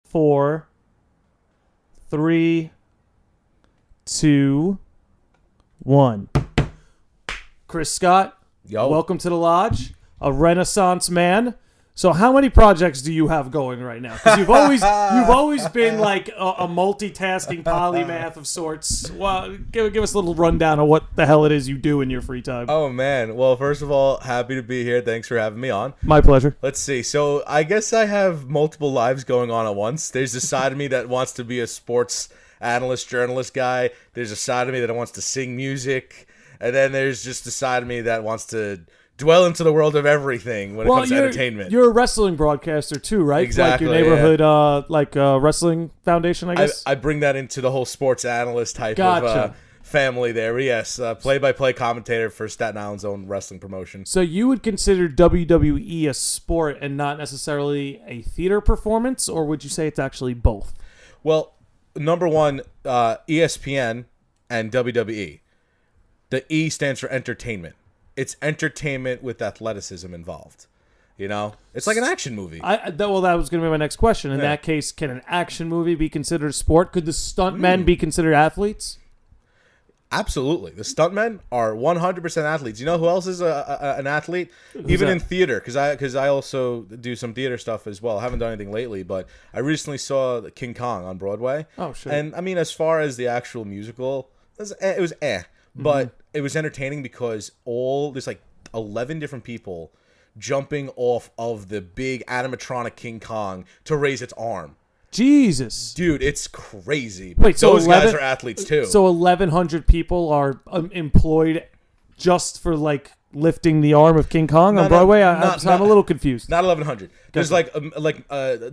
4, 3, 2, 1. Chris Scott, welcome to the Lodge, a Renaissance man. So how many projects do you have going right now? Because you've always been like a multitasking polymath of sorts. Well, give us a little rundown of what the hell it is you do in your free time. Oh, man. Well, first of all, happy to be here. Thanks for having me on. My pleasure. Let's see. So I guess I have multiple lives going on at once. There's a side of me that wants to be a sports analyst, journalist guy. There's a side of me that wants to sing music. And then there's just a side of me that wants to dwell into the world of everything when it comes to entertainment. You're a wrestling broadcaster too, right? Exactly. Like your neighborhood, wrestling foundation, I guess. I bring that into the whole sports analyst type of family there. But yes, play-by-play commentator for Staten Island's own wrestling promotion. So you would consider WWE a sport and not necessarily a theater performance, or would you say it's actually both? Well, number one, ESPN and WWE. The E stands for entertainment. It's entertainment with athleticism involved. You know? It's like an action movie. That was going to be my next question. In that case, can an action movie be considered a sport? Could the stuntmen be considered athletes? Absolutely. The stuntmen are 100% athletes. You know who else is an athlete? Even in theater, because I also do some theater stuff as well. I haven't done anything lately, but I recently saw King Kong on Broadway. Oh, shit. And, I mean, as far as the actual musical, it was but it was entertaining because there's like 11 different people jumping off of the big animatronic King Kong to raise its arm. Jesus. Dude, it's crazy. Wait, so those guys are athletes too. So 1,100 people are employed just for like lifting the arm of King Kong on Broadway? I'm a little confused. Not 1,100. There's like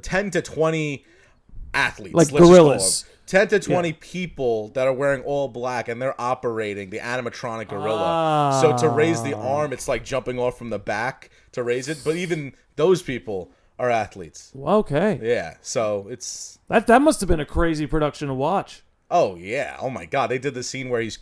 10 to 20 athletes. Like gorillas. 10 to 20 people that are wearing all black, and they're operating the animatronic gorilla. So to raise the arm, it's like jumping off from the back to raise it. But even those people are athletes. Okay. Yeah. So it's that must have been a crazy production to watch. Oh yeah. Oh my God. They did the scene where he's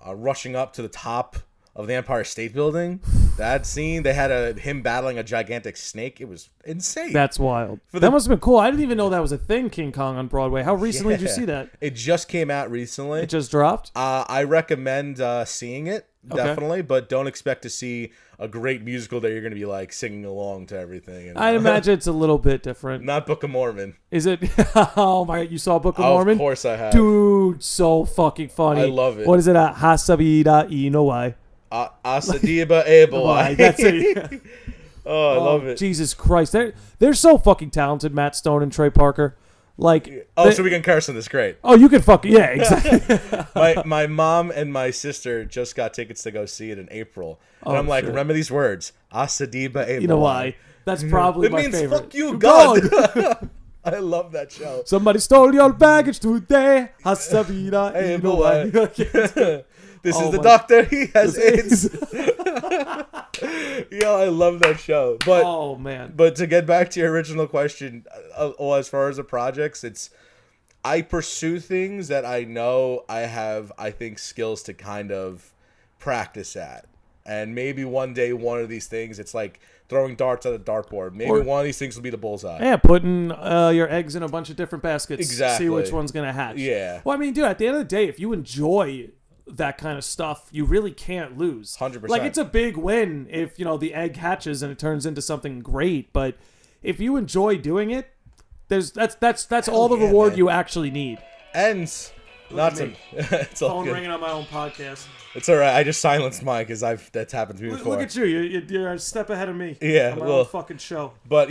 rushing up to the top of the Empire State Building. That scene, they had him battling a gigantic snake. It was insane. That's wild. That must have been cool. I didn't even know that was a thing, King Kong on Broadway. How recently did you see that? It just came out recently. It just dropped? I recommend seeing it, definitely, but don't expect to see a great musical that you're going to be like singing along to everything. I imagine it's a little bit different. Not Book of Mormon. Is it? Oh my God, you saw Book of Mormon? Of course I have. Dude, so fucking funny. I love it. What is it? Hasabida Inowai. Asadiba Eboy. That's it. I love it. Jesus Christ. They're so fucking talented, Matt Stone and Trey Parker. Like, so we can curse on this. Great. Oh, you can fucking, yeah, exactly. my mom and my sister just got tickets to go see it in April. And I'm like, remember these words. Asadiba Eboy. You know why? That's probably my favorite. It means fuck you, God. I love that show. Somebody stole your baggage today. Hasabida Inowai. This is the doctor. He has AIDS. Yo, I love that show. But oh man. But to get back to your original question, as far as the projects, I pursue things that I know I have, I think, skills to kind of practice at. And maybe one day, one of these things, it's like throwing darts at a dartboard. Maybe one of these things will be the bullseye. Yeah, putting your eggs in a bunch of different baskets. Exactly. See which one's gonna hatch. Yeah. Well, I mean, dude, at the end of the day, if you enjoy that kind of stuff, you really can't lose. 100%. Like, it's a big win if, the egg hatches and it turns into something great. But if you enjoy doing it, that's all the reward you actually need. And not to it's all phone good. Ringing on my own podcast. It's all right. I just silenced mine because that's happened to me before. Look at you. You're a step ahead of me. Yeah, on my own fucking show. But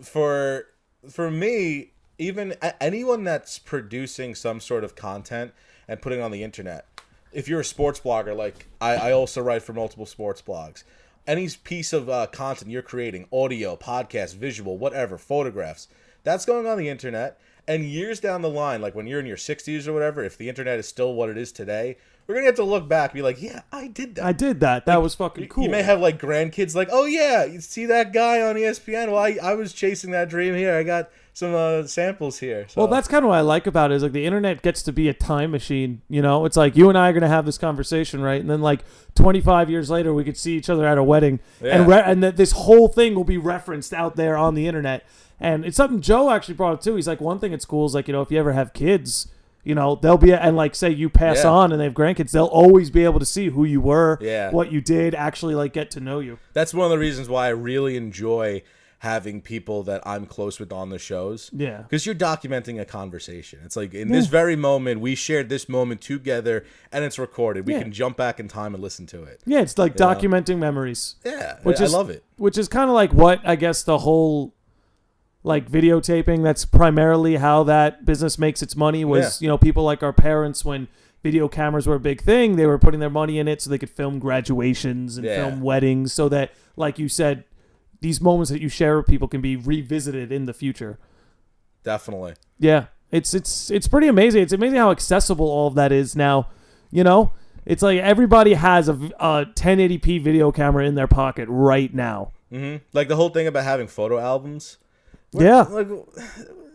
for me, even anyone that's producing some sort of content and putting it on the internet. If you're a sports blogger, like I also write for multiple sports blogs, any piece of content you're creating, audio, podcast, visual, whatever, photographs, that's going on the internet. And years down the line, like when you're in your 60s or whatever, if the internet is still what it is today, we're gonna have to look back and be like, yeah, I did that. I did that. That was fucking cool. You may have like grandkids like, oh yeah, you see that guy on ESPN? Well, I was chasing that dream here. I got some samples here. So. Well, that's kind of what I like about it is like the internet gets to be a time machine. You know, it's like you and I are gonna have this conversation, right? And then like 25 years later, we could see each other at a wedding, and this whole thing will be referenced out there on the internet. And it's something Joe actually brought up too. He's like, one thing at school is like, you know, if you ever have kids, you know, they'll be, and like say you pass on and they have grandkids, they'll always be able to see who you were, what you did, actually like get to know you. That's one of the reasons why I really enjoy having people that I'm close with on the shows. Yeah. Because you're documenting a conversation. It's like in this very moment, we shared this moment together and it's recorded. We can jump back in time and listen to it. Yeah, it's like documenting memories. Yeah, I love it. Which is kind of like what I guess the whole like videotaping, that's primarily how that business makes its money was, you know, people like our parents, when video cameras were a big thing, they were putting their money in it so they could film graduations and film weddings so that, like you said, these moments that you share with people can be revisited in the future. Definitely. Yeah. It's pretty amazing. It's amazing how accessible all of that is now. You know, it's like everybody has a 1080p video camera in their pocket right now. Mm-hmm. Like the whole thing about having photo albums. Like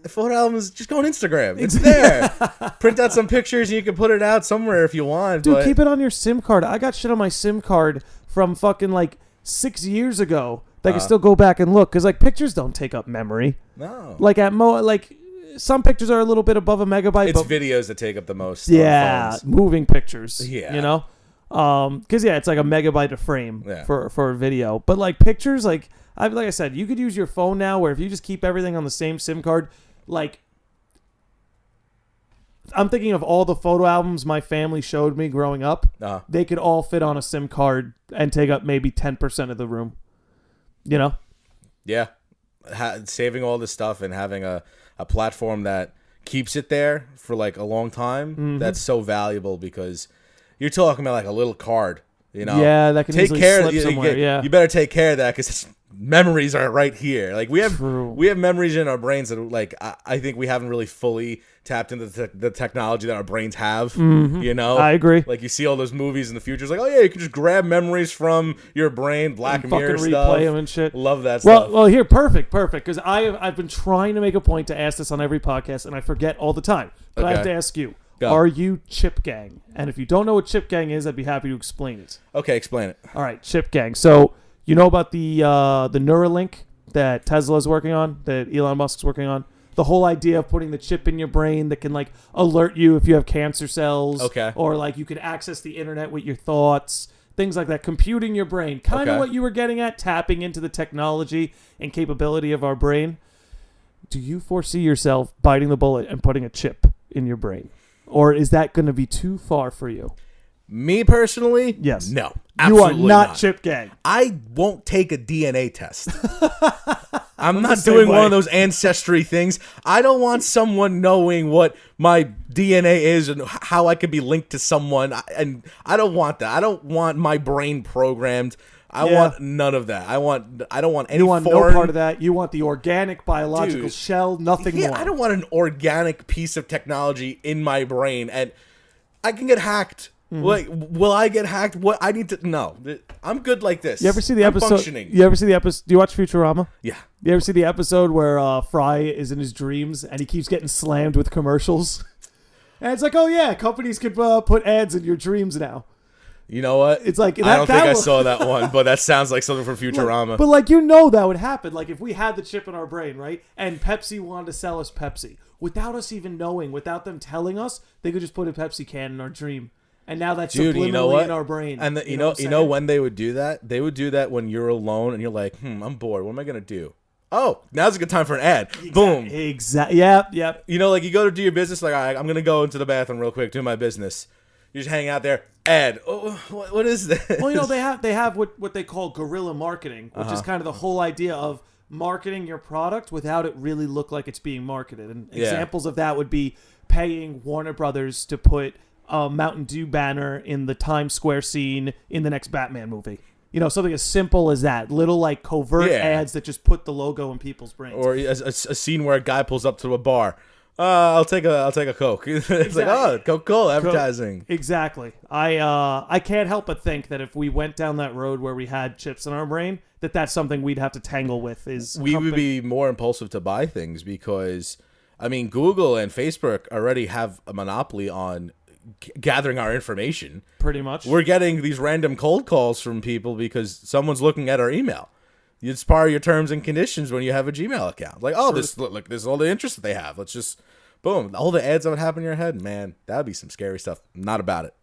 photo albums, just go on Instagram. It's there. Print out some pictures and you can put it out somewhere if you want. Dude, keep it on your SIM card. I got shit on my SIM card from fucking like 6 years ago. They can still go back and look because like pictures don't take up memory. No. Like like some pictures are a little bit above a megabyte. It's videos that take up the most. Yeah, moving pictures. Yeah. You know, because it's like a megabyte a frame for a video. But like pictures, like I said, you could use your phone now where if you just keep everything on the same SIM card, like I'm thinking of all the photo albums my family showed me growing up. They could all fit on a SIM card and take up maybe 10% of the room. You know? Yeah. Saving all this stuff and having a platform that keeps it there for like a long time, that's so valuable because you're talking about like a little card, you know? Yeah, that can easily slip somewhere. You better take care of that because memories are right here. Like we have memories in our brains that like I think we haven't really fully tapped into the technology that our brains have. You know, I agree. Like you see all those movies in the future. It's like, oh yeah, you can just grab memories from your brain, Black Mirror stuff, replay them and shit. Love that stuff. Well, here, perfect. Because I've been trying to make a point to ask this on every podcast, and I forget all the time. But I have to ask you. Go. Are you Chip Gang? And if you don't know what Chip Gang is, I'd be happy to explain it. Okay, explain it. All right, Chip Gang. So you know about the Neuralink that Tesla's working on, that Elon Musk's working on? The whole idea of putting the chip in your brain that can like alert you if you have cancer cells. Okay. Or like you can access the internet with your thoughts. Things like that. Computing your brain. Kind of what you were getting at, tapping into the technology and capability of our brain. Do you foresee yourself biting the bullet and putting a chip in your brain? Or is that going to be too far for you? Me personally? Yes. No. You are not Chip Gang. I won't take a DNA test. I'm not doing one of those ancestry things. I don't want someone knowing what my DNA is and how I could be linked to someone. And I don't want that. I don't want my brain programmed. I want none of that. I don't want any. You want no part of that. You want the organic biological shell, nothing more. I don't want an organic piece of technology in my brain, and I can get hacked. Like, will I get hacked? What I need to no. I'm good like this. You ever see the episode? Functioning. You ever see the episode? Do you watch Futurama? Yeah. You ever see the episode where Fry is in his dreams and he keeps getting slammed with commercials? And it's like, oh yeah, companies could put ads in your dreams now. You know what? It's like I don't think I saw that one, but that sounds like something from Futurama. But like that would happen. Like if we had the chip in our brain, right? And Pepsi wanted to sell us Pepsi without us even knowing, without them telling us, they could just put a Pepsi can in our dream. And now that's subliminally in our brain. And you know when they would do that? They would do that when you're alone and you're like, I'm bored. What am I gonna do? Oh, now's a good time for an ad. Boom. Exactly. Yep. You know, like you go to do your business, like, all right, I'm gonna go into the bathroom real quick, do my business. You just hang out there. Ad. Oh, what is this? Well, you know, they have what they call guerrilla marketing, which is kind of the whole idea of marketing your product without it really look like it's being marketed. And examples of that would be paying Warner Brothers to put a Mountain Dew banner in the Times Square scene in the next Batman movie. You know, something as simple as that. Little, like, covert ads that just put the logo in people's brains. Or a scene where a guy pulls up to a bar. I'll take a Coke. It's Exactly. like, oh, Coca-Cola advertising. Exactly. I can't help but think that if we went down that road where we had chips in our brain, that's something we'd have to tangle with. We would be more impulsive to buy things because, I mean, Google and Facebook already have a monopoly on gathering our information. Pretty much. We're getting these random cold calls from people because someone's looking at our email. It's part of your terms and conditions when you have a Gmail account. Like, oh, this is all the interest that they have. Let's just, boom, all the ads that would happen in your head. Man, that would be some scary stuff. Not about it.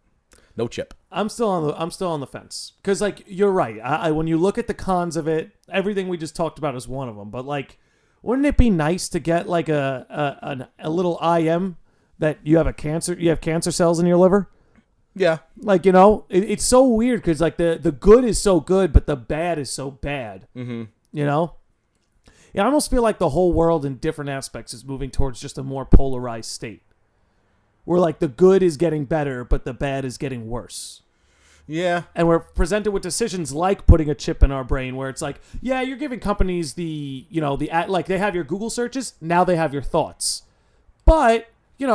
No chip. I'm still on the fence because, like, you're right. I when you look at the cons of it, everything we just talked about is one of them. But like, wouldn't it be nice to get like a little IM that you have cancer cells in your liver? Yeah. Like, it's so weird because like the good is so good, but the bad is so bad. Mm-hmm. Yeah, I almost feel like the whole world in different aspects is moving towards just a more polarized state. Where like the good is getting better, but the bad is getting worse. Yeah. And we're presented with decisions like putting a chip in our brain where it's like, yeah, you're giving companies like they have your Google searches, now they have your thoughts. But, if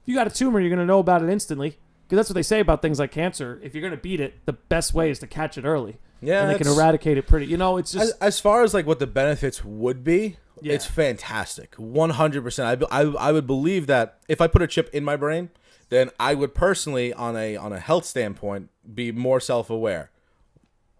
you got a tumor, you're going to know about it instantly. Because that's what they say about things like cancer. If you're going to beat it, the best way is to catch it early. Yeah. And they can eradicate it pretty, it's just... As far as like what the benefits would be, yeah. It's fantastic. 100%. I would believe that if I put a chip in my brain, then I would personally, on a health standpoint, be more self-aware.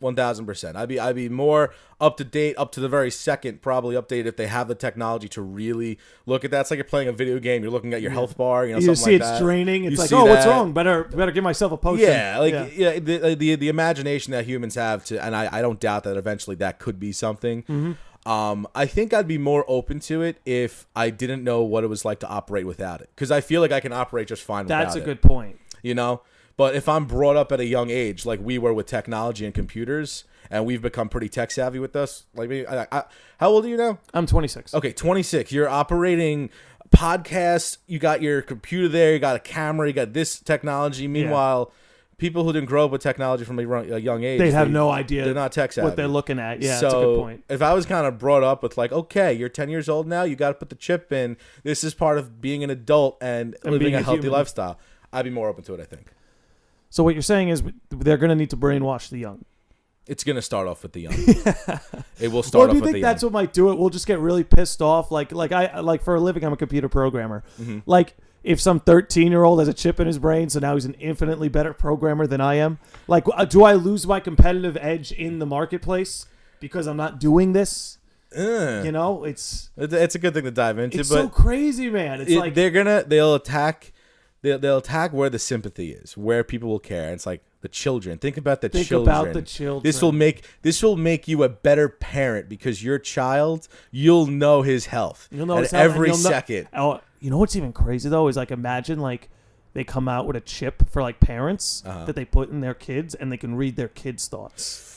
1,000%. I'd be more up to date, up to the very second, probably updated if they have the technology to really look at that. It's like you're playing a video game. You're looking at your health bar. You something see like it's that. draining. It's like, oh, what's wrong? Better give myself a potion. Yeah, the imagination that humans have to, and I don't doubt that eventually that could be something. Mm-hmm. I think I'd be more open to it if I didn't know what it was like to operate without it, because I feel like I can operate just fine without it. That's a good point. But if I'm brought up at a young age, like we were with technology and computers, and we've become pretty tech savvy with us, like how old are you now? I'm 26. Okay, 26. You're operating podcasts. You got your computer there. You got a camera. You got this technology. Meanwhile, people who didn't grow up with technology from a young age, they have no idea. They're not tech savvy. What they're looking at. Yeah, so that's a good point. If I was kind of brought up with like, okay, you're 10 years old now. You got to put the chip in. This is part of being an adult and living a healthy human lifestyle. I'd be more open to it, I think. So what you're saying is they're going to need to brainwash the young. It's going to start off with the young. It will start off with the young. Do you think that's what might do it? We'll just get really pissed off. Like for a living, I'm a computer programmer. Mm-hmm. Like if some 13-year-old has a chip in his brain, so now he's an infinitely better programmer than I am. Like, do I lose my competitive edge in the marketplace because I'm not doing this? It's a good thing to dive into. It's but so crazy, man. It's like they'll attack where the sympathy is, where people will care. And it's like the children. Think about the children. This will make you a better parent because your child, you'll know his health. You'll know his health every second. You know what's even crazy though is like imagine like they come out with a chip for like parents that they put in their kids and they can read their kids' thoughts.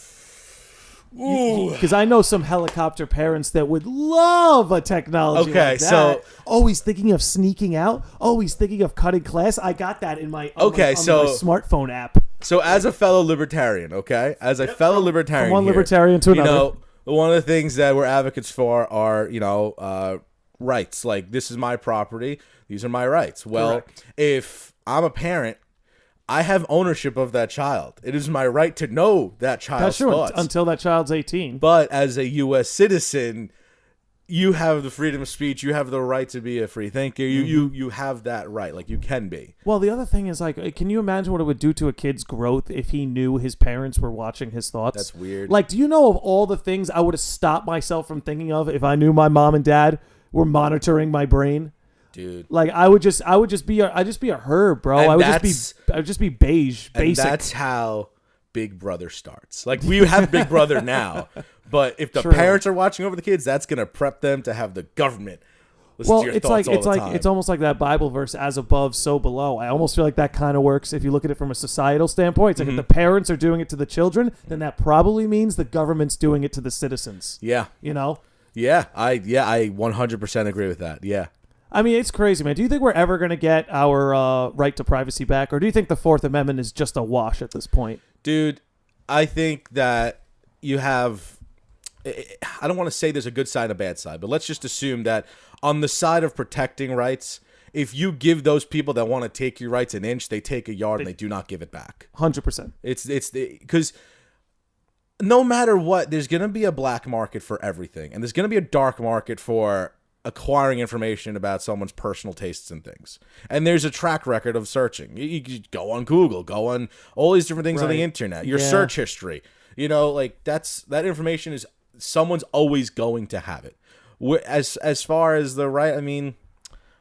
Because I know some helicopter parents that would love a technology like that. So he's thinking of sneaking out. He's thinking of cutting class. I got that in my my smartphone app. So as a fellow libertarian, from one libertarian to another, one of the things that we're advocates for are rights. Like, this is my property. These are my rights. Well, correct. If I'm a parent, I have ownership of that child. It is my right to know that child's thoughts. Until that child's 18. But as a U.S. citizen, you have the freedom of speech. You have the right to be a free thinker. You have that right. Like, you can be. Well, the other thing is, like, can you imagine what it would do to a kid's growth if he knew his parents were watching his thoughts? That's weird. Like, do you know of all the things I would have stopped myself from thinking of if I knew my mom and dad were monitoring my brain? Dude, like I would just be a herb, bro. I would just be beige, basic. And that's how Big Brother starts. Like, we have Big Brother now, but if the parents are watching over the kids, that's gonna prep them to have the government listen to your thoughts all the time. It's almost like that Bible verse, "As above, so below." I almost feel like that kind of works if you look at it from a societal standpoint. It's like if the parents are doing it to the children, then that probably means the government's doing it to the citizens. Yeah, Yeah, I 100% agree with that. Yeah. I mean, it's crazy, man. Do you think we're ever going to get our right to privacy back? Or do you think the Fourth Amendment is just a wash at this point? Dude, I think that you have... I don't want to say there's a good side and a bad side, but let's just assume that on the side of protecting rights, if you give those people that want to take your rights an inch, they take a yard and they do not give it back. 100%. It's because no matter what, there's going to be a black market for everything, and there's going to be a dark market for acquiring information about someone's personal tastes and things. And there's a track record of searching. You go on Google, go on all these different things on the internet, your search history. You know, like that information is someone's always going to have it. As far as the right, I mean,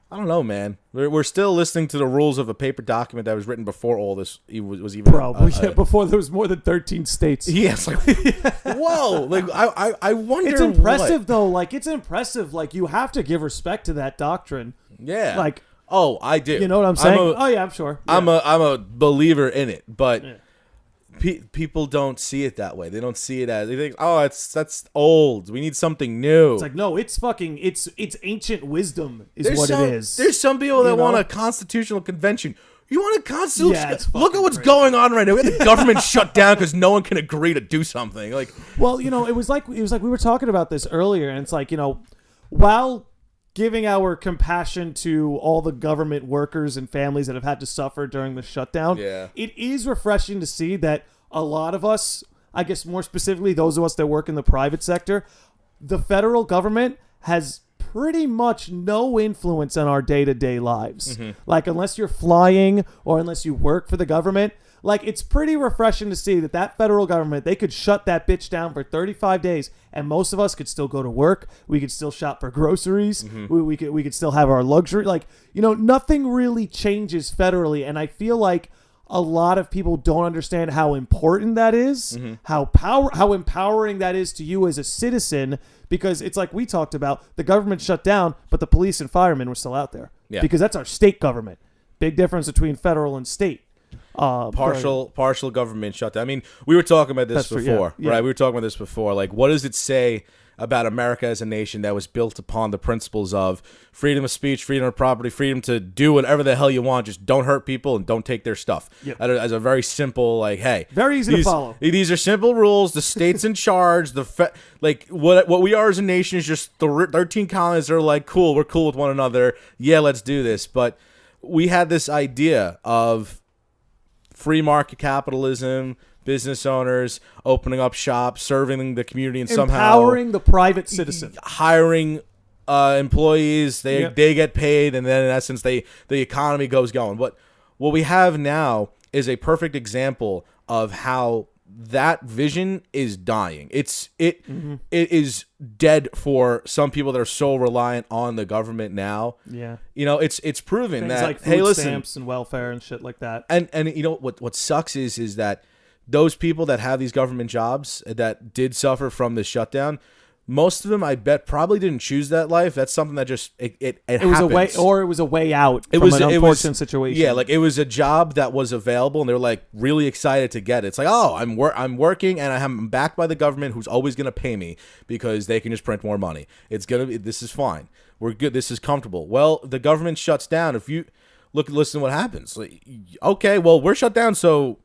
I don't know, man. We're still listening to the rules of a paper document that was written before all this was even probably before there was more than 13 states. Yes, like whoa, like I wonder. It's impressive though. Like it's impressive. Like you have to give respect to that doctrine. Yeah. Like I do. You know what I'm saying? Oh yeah, I'm sure. Yeah. I'm a believer in it, but. Yeah. People don't see it that way. They don't see it as they think, oh, that's old. We need something new. It's like no, it's ancient wisdom is what it is. There's some people that want a constitutional convention. You want a constitutional? Look at what's going on right now. We had the government shut down because no one can agree to do something. Like, well, it was like we were talking about this earlier, and it's like while giving our compassion to all the government workers and families that have had to suffer during the shutdown. Yeah. It is refreshing to see that a lot of us, I guess more specifically those of us that work in the private sector, the federal government has pretty much no influence on our day-to-day lives. Mm-hmm. Like unless you're flying or unless you work for the government, like it's pretty refreshing to see that federal government, they could shut that bitch down for 35 days and most of us could still go to work. We could still shop for groceries. Mm-hmm. We could still have our luxury. Like, nothing really changes federally. And I feel like a lot of people don't understand how important that is, mm-hmm. how empowering that is to you as a citizen, because it's like we talked about, the government shut down, but the police and firemen were still out there. Yeah. Because that's our state government. Big difference between federal and state. Partial government shutdown. I mean, we were talking about this before, right? We were talking about this before. Like, what does it say about America as a nation that was built upon the principles of freedom of speech, freedom of property, freedom to do whatever the hell you want, just don't hurt people and don't take their stuff. Yep. As a very simple, like, hey, very easy to follow. These are simple rules. The state's in charge. What we are as a nation is just 13 colonies that are like, cool, we're cool with one another. Yeah, let's do this. But we had this idea of free market capitalism, business owners opening up shops, serving the community, and somehow empowering the private citizen, hiring employees. They get paid, and then in essence, the economy goes going. But what we have now is a perfect example of how that vision is dying. It is dead for some people that are so reliant on the government now. Yeah, it's proven things that like food stamps and welfare and shit like that. And what sucks is that those people that have these government jobs that did suffer from this shutdown, most of them, I bet, probably didn't choose that life. That's something that just it was a way, or it was a way out from an unfortunate situation. Yeah, like it was a job that was available, and they were like really excited to get it. It's like, oh, I'm working, and I'm backed by the government, who's always gonna pay me because they can just print more money. This is fine. We're good. This is comfortable. Well, the government shuts down. If you listen to what happens. Like, okay, well, we're shut down, so.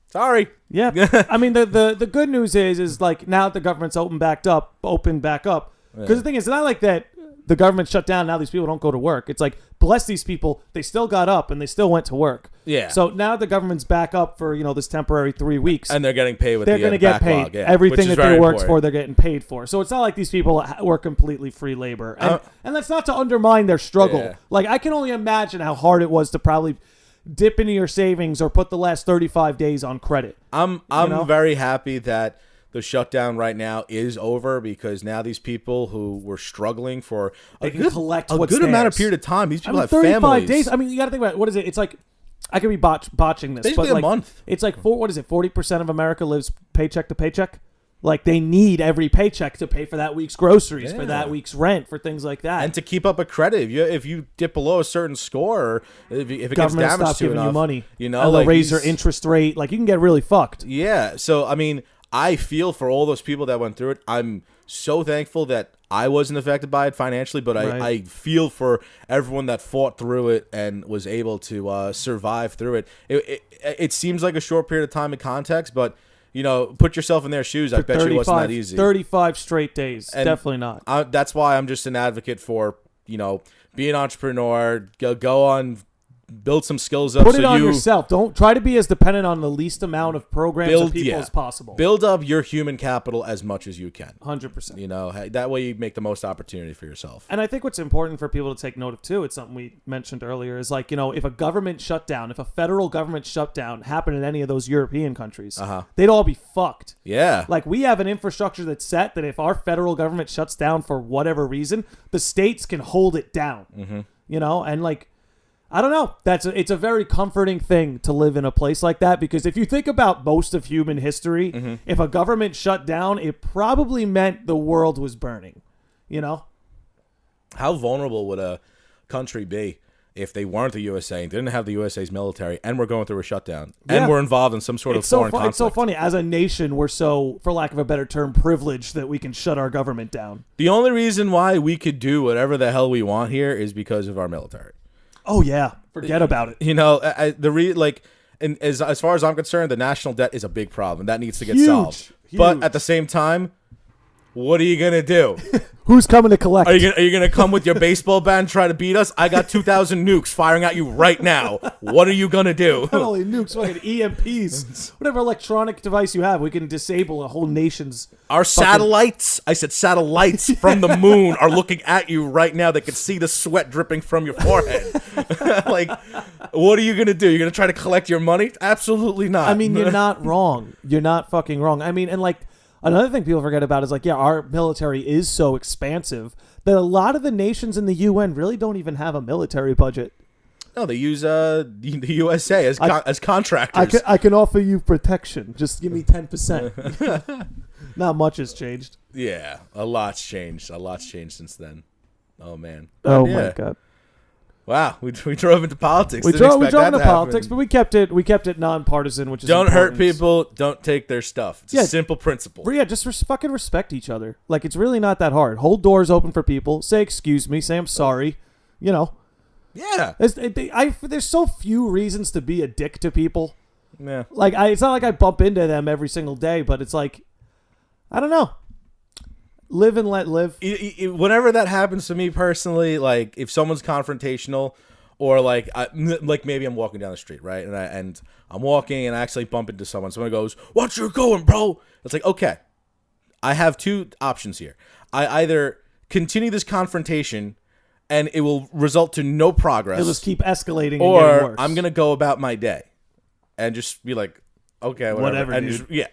Sorry. Yeah. I mean, the good news is like now that the government's opened back up. Because the thing is, it's not like that the government shut down. Now these people don't go to work. It's like, bless these people. They still got up and they still went to work. Yeah. So now the government's back up for, this temporary 3 weeks. And they're getting paid with they're going to get paid. Yeah, everything that they worked for, they're getting paid for. So it's not like these people were completely free labor. And that's not to undermine their struggle. Yeah. Like, I can only imagine how hard it was to probably dip into your savings or put the last 35 days on credit. I'm very happy that the shutdown right now is over, because now these people who were struggling for a good amount of period of time, these people have 35 families. Days. I mean, you got to think about it. What is it? It's like, I could be botching this. Basically but a month. It's like, 40% of America lives paycheck to paycheck? Like, they need every paycheck to pay for that week's groceries, for that week's rent, for things like that. And to keep up a credit. If you dip below a certain score, or if it gets damaged to enough, government giving you money. And they'll raise your interest rate. Like, you can get really fucked. Yeah. So, I mean, I feel for all those people that went through it. I'm so thankful that I wasn't affected by it financially, but I feel for everyone that fought through it and was able to survive through it. It seems like a short period of time in context, but put yourself in their shoes. I bet you it wasn't that easy. 35 straight days. And definitely not. That's why I'm just an advocate for be an entrepreneur, go on, build some skills up. Put it on yourself. Don't try to be as dependent on the least amount of programs or people as possible. Build up your human capital as much as you can. 100%. That way you make the most opportunity for yourself. And I think what's important for people to take note of too, it's something we mentioned earlier, is like, if a government shutdown, if a federal government shutdown happened in any of those European countries, they'd all be fucked. Yeah. Like, we have an infrastructure that's set that if our federal government shuts down for whatever reason, the states can hold it down. And like, I don't know. It's a very comforting thing to live in a place like that, because if you think about most of human history, if a government shut down, it probably meant the world was burning. How vulnerable would a country be if they weren't the USA and didn't have the USA's military and we're going through a shutdown and we're involved in some sort of foreign conflict? It's so funny. As a nation, we're so, for lack of a better term, privileged that we can shut our government down. The only reason why we could do whatever the hell we want here is because of our military. Oh yeah, forget about it. And as far as I'm concerned, the national debt is a big problem that needs to get solved. Huge. But at the same time, what are you gonna do? Who's coming to collect? Are you gonna come with your baseball bat and try to beat us? I got 2,000 nukes firing at you right now. What are you gonna do? Not only nukes, fucking EMPs, whatever electronic device you have, we can disable a whole nation's. Our satellites, I said satellites from the moon are looking at you right now. They can see the sweat dripping from your forehead. Like, what are you gonna do? You're gonna try to collect your money? Absolutely not. I mean, you're not wrong. You're not fucking wrong. I mean, and like, another thing people forget about is like, our military is so expansive that a lot of the nations in the UN really don't even have a military budget. No, they use the USA as contractors. I can offer you protection. Just give me 10%. Not much has changed. Yeah, a lot's changed. A lot's changed since then. Oh man. Oh my god. Wow, we drove into politics. We drove into politics, but we kept it nonpartisan, which is don't important. hurt people. Don't take their stuff. It's a simple principle. Yeah, just fucking respect each other. Like, it's really not that hard. Hold doors open for people. Say excuse me. Say I'm sorry. Yeah. There's so few reasons to be a dick to people. Yeah. Like, it's not like I bump into them every single day, but it's like, I don't know. Live and let live. Whenever that happens to me personally, like if someone's confrontational, or like maybe I'm walking down the street, right, and I'm walking and I actually bump into someone. Someone goes, "Watch you're going, bro." It's like, okay, I have two options here. I either continue this confrontation and it will result to no progress. It'll just keep escalating, or and getting worse. I'm gonna go about my day and just be like, okay, whatever, and dude.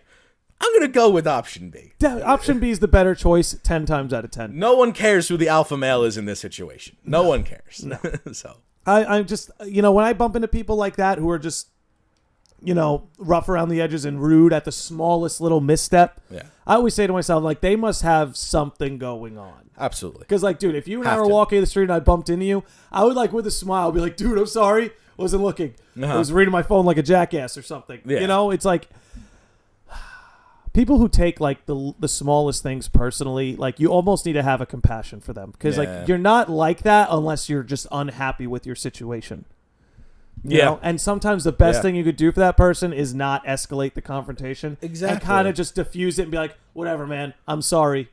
I'm going to go with option B. Option B is the better choice 10 times out of 10. No one cares who the alpha male is in this situation. No one cares. No. So I'm just, when I bump into people like that who are just, rough around the edges and rude at the smallest little misstep, I always say to myself, like, they must have something going on. Absolutely. Because, like, dude, if you and I were walking the street and I bumped into you, I would, like, with a smile, be like, dude, I'm sorry. Wasn't looking. I was reading my phone like a jackass or something. Yeah. It's like, people who take like the smallest things personally, like, you almost need to have a compassion for them, because like, you're not like that unless you're just unhappy with your situation. You know? And sometimes the best thing you could do for that person is not escalate the confrontation. Exactly. And kind of just diffuse it and be like, whatever, man, I'm sorry.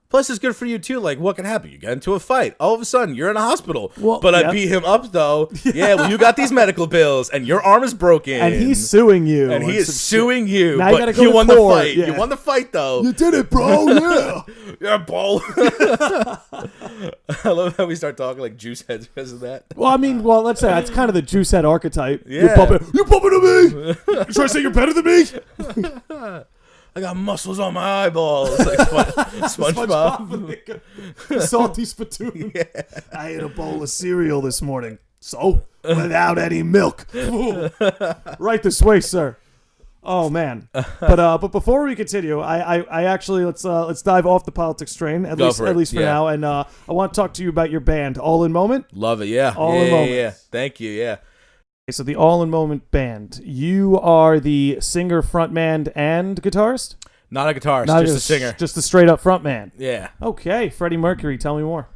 Plus, it's good for you, too. Like, what can happen? You get into a fight. All of a sudden, you're in a hospital. Well, but I beat him up, though. Yeah, well, you got these medical bills, and your arm is broken. And he's suing you. And he is suing you. Now but you gotta go you to won court. the fight. You won the fight, though. You did it, bro. Yeah. Yeah, bro. I love how we start talking like juice heads because of that. Well, I mean, let's say that's kind of the juice head archetype. Yeah. You're bumping to me. You trying to say you're better than me? I got muscles on my eyeballs. Like SpongeBob. Salty spittoon. Yeah. I ate a bowl of cereal this morning. So? Without any milk. Right this way, sir. Oh, man. But before we continue, I actually, let's dive off the politics train, at least for now. And I want to talk to you about your band, All in Moment. Love it, yeah. All in Moment. Yeah. Thank you, yeah. So the All in Moment band, you are the singer, frontman, and guitarist? Not a guitarist, just a singer. Just a straight up frontman. Yeah. Okay, Freddie Mercury, tell me more.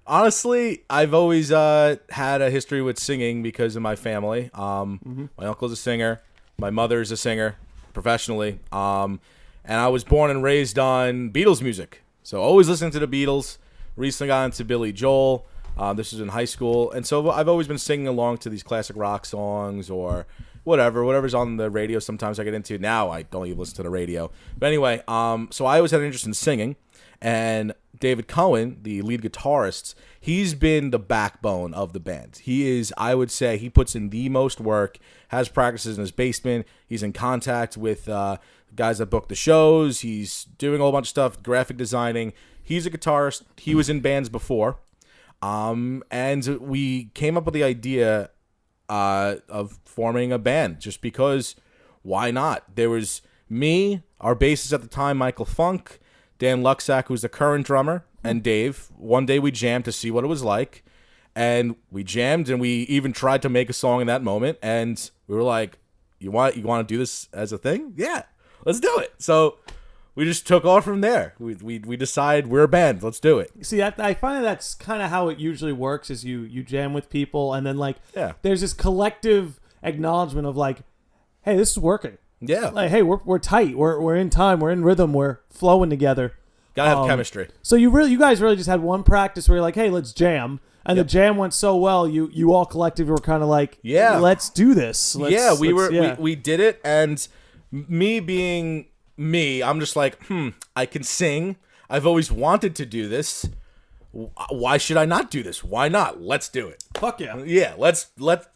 Honestly, I've always had a history with singing because of my family. My uncle's a singer, my mother's a singer professionally, and I was born and raised on Beatles music. So always listening to the Beatles. Recently got into Billy Joel. This was in high school. And so I've always been singing along to these classic rock songs or whatever's on the radio. Sometimes I get into. Now I don't even listen to the radio. But anyway, so I always had an interest in singing. And David Cohen, the lead guitarist, he's been the backbone of the band. He is, I would say, he puts in the most work, has practices in his basement. He's in contact with guys that book the shows. He's doing a whole bunch of stuff, graphic designing. He's a guitarist. He was in bands before. And we came up with the idea of forming a band just because why not? There was me, our bassist at the time, Michael Funk, Dan Luxack, who's the current drummer, and Dave. One day we jammed to see what it was like, and we jammed, and we even tried to make a song in that moment, and we were like, you want to do this as a thing? Yeah, let's do it. So we just took off from there. We decide we're a band. Let's do it. See, I find that's kind of how it usually works is you jam with people, and then there's this collective acknowledgement of like, hey, this is working. Yeah. Like, hey, we're tight. We're in time. We're in rhythm. We're flowing together. Gotta have chemistry. So you guys really just had one practice where you're like, hey, let's jam. And the jam went so well, you all collectively were kind of like, yeah, let's do this. We did it. And me being me, I'm just like, I can sing. I've always wanted to do this. Why should I not do this? Why not? Let's do it. Fuck yeah. Yeah, let's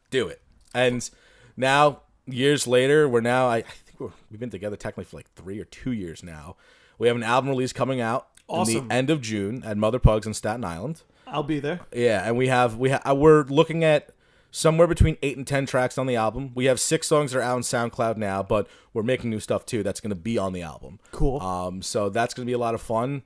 do it. And now, years later, I think we've been together technically for like 3 or 2 years now. We have an album release coming out in the end of June at Mother Pugs in Staten Island. I'll be there. Yeah, and we're looking at somewhere between 8 and 10 tracks on the album. We have 6 songs that are out on SoundCloud now, but we're making new stuff too that's going to be on the album. Cool. So that's going to be a lot of fun.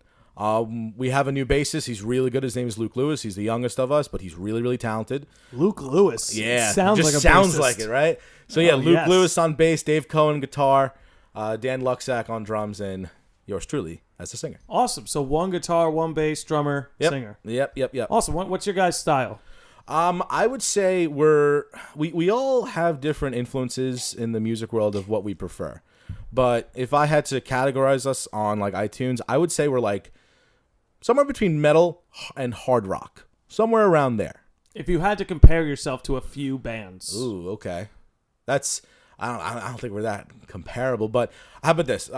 We have a new bassist. He's really good. His name is Luke Lewis. He's the youngest of us, but he's really, really talented. Luke Lewis. Yeah. Sounds like it, right? So yeah, Luke Lewis on bass, Dave Cohen guitar, Dan Luxack on drums, and yours truly as the singer. Awesome. So one guitar, one bass, drummer, singer. Yep. Awesome. What's your guys' style? I would say we all have different influences in the music world of what we prefer. But if I had to categorize us on like iTunes, I would say we're like somewhere between metal and hard rock. Somewhere around there. If you had to compare yourself to a few bands. Ooh, okay. I don't think we're that comparable, but how about this?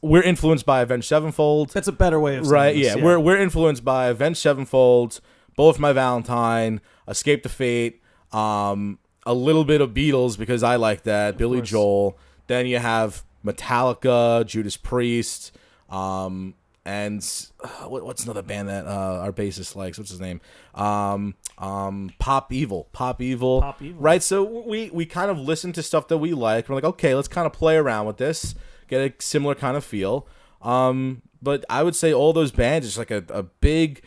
We're influenced by Avenged Sevenfold. That's a better way of saying right. This, yeah, we're influenced by Avenged Sevenfold, Bullet for My Valentine, Escape the Fate, a little bit of Beatles because I like that, Billy Joel. Then you have Metallica, Judas Priest, and what's another band that our bassist likes? What's his name? Pop Evil. Right. So we kind of listen to stuff that we like. We're like, okay, let's kind of play around with this, get a similar kind of feel. But I would say all those bands is like a big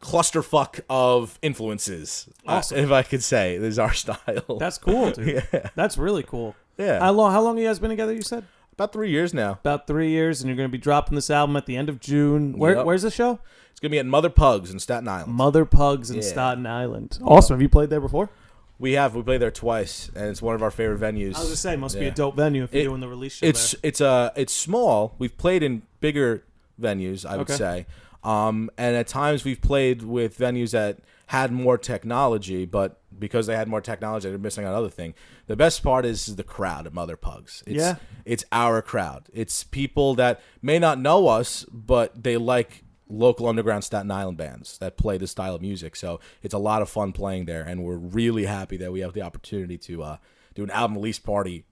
clusterfuck of influences. Awesome. If I could say, this is our style. That's cool, dude. Yeah. That's really cool. Yeah. How long you guys been together? You said about 3 years now. About 3 years, and you're going to be dropping this album at the end of June. Where's the show? It's going to be at Mother Pugs in Staten Island. Mother Pugs in Staten Island. Awesome. Have you played there before? We have. We played there twice, and it's one of our favorite venues. I was going to say, it must be a dope venue if you're doing the release show It's small. We've played in bigger venues, I would say. And at times we've played with venues that had more technology, but because they had more technology, they're missing out on other thing. The best part is the crowd at Mother Pugs. It's our crowd. It's people that may not know us, but they like local underground Staten Island bands that play this style of music. So it's a lot of fun playing there, and we're really happy that we have the opportunity to do an album release party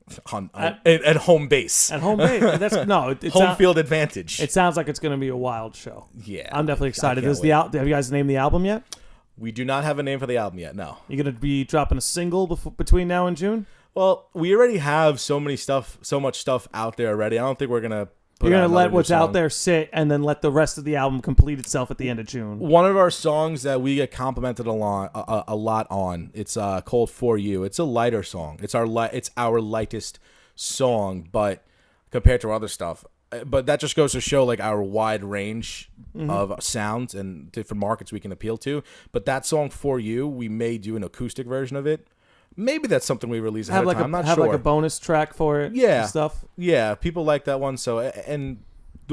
at home base. At home base. Home field advantage. It sounds like it's going to be a wild show. Yeah. I'm definitely excited. Have you guys named the album yet? We do not have a name for the album yet, no. You going to be dropping a single between now and June? Well, we already have so much stuff out there already. I don't think we're going to You're going to let what's out there sit and then let the rest of the album complete itself at the end of June. One of our songs that we get complimented a lot on, it's called For You. It's a lighter song. It's our lightest song, but compared to our other stuff. But that just goes to show like our wide range of sounds and different markets we can appeal to. But that song For You, we may do an acoustic version of it. Maybe that's something we release ahead of time. I'm not sure. Have like a bonus track for it. Yeah. And stuff. Yeah, people like that one. So, and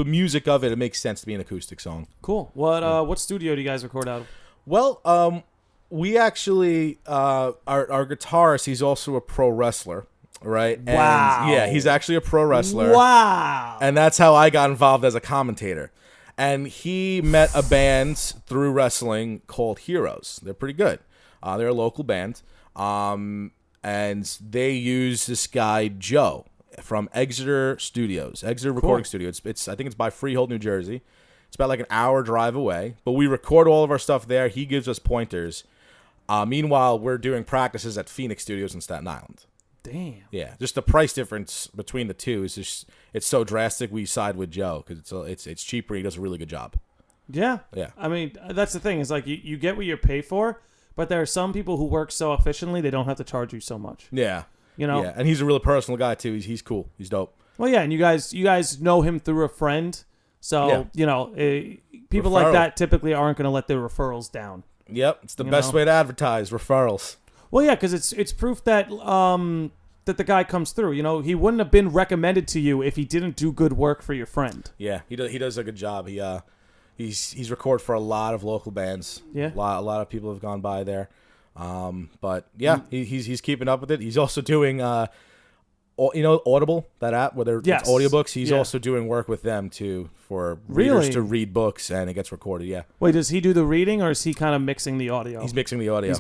the music of it, it makes sense to be an acoustic song. Cool. What studio do you guys record out of? Well, we actually our guitarist, he's also a pro wrestler, right? And Wow. yeah, he's actually a pro wrestler. Wow. And that's how I got involved as a commentator. And he met a band through wrestling called Heroes. They're pretty good. They're a local band. And they use this guy, Joe, from Exeter Studios, Exeter Recording Studio. It's I think it's by Freehold, New Jersey. It's about like an hour drive away. But we record all of our stuff there. He gives us pointers. Meanwhile, we're doing practices at Phoenix Studios in Staten Island. Damn. Yeah, just the price difference between the two is just it's so drastic. We side with Joe because it's cheaper. He does a really good job. Yeah. Yeah. I mean, that's the thing. Is like you get what you pay for, but there are some people who work so efficiently they don't have to charge you so much. Yeah. You know. Yeah, and he's a really personal guy too. He's cool. He's dope. Well, yeah, and you guys know him through a friend, so Yeah. People Referral. like that typically aren't going to let their referrals down. Yep, it's the best way to advertise referrals. Well, yeah, because it's proof that that the guy comes through. You know, he wouldn't have been recommended to you if he didn't do good work for your friend. Yeah, he does a good job. He's recorded for a lot of local bands. Yeah, a lot of people have gone by there. But yeah, he's keeping up with it. He's also doing Audible, that app where it's audiobooks. He's also doing work with them too for readers to read books, and it gets recorded. Yeah. Wait, does he do the reading, or is he kind of mixing the audio? He's mixing the audio.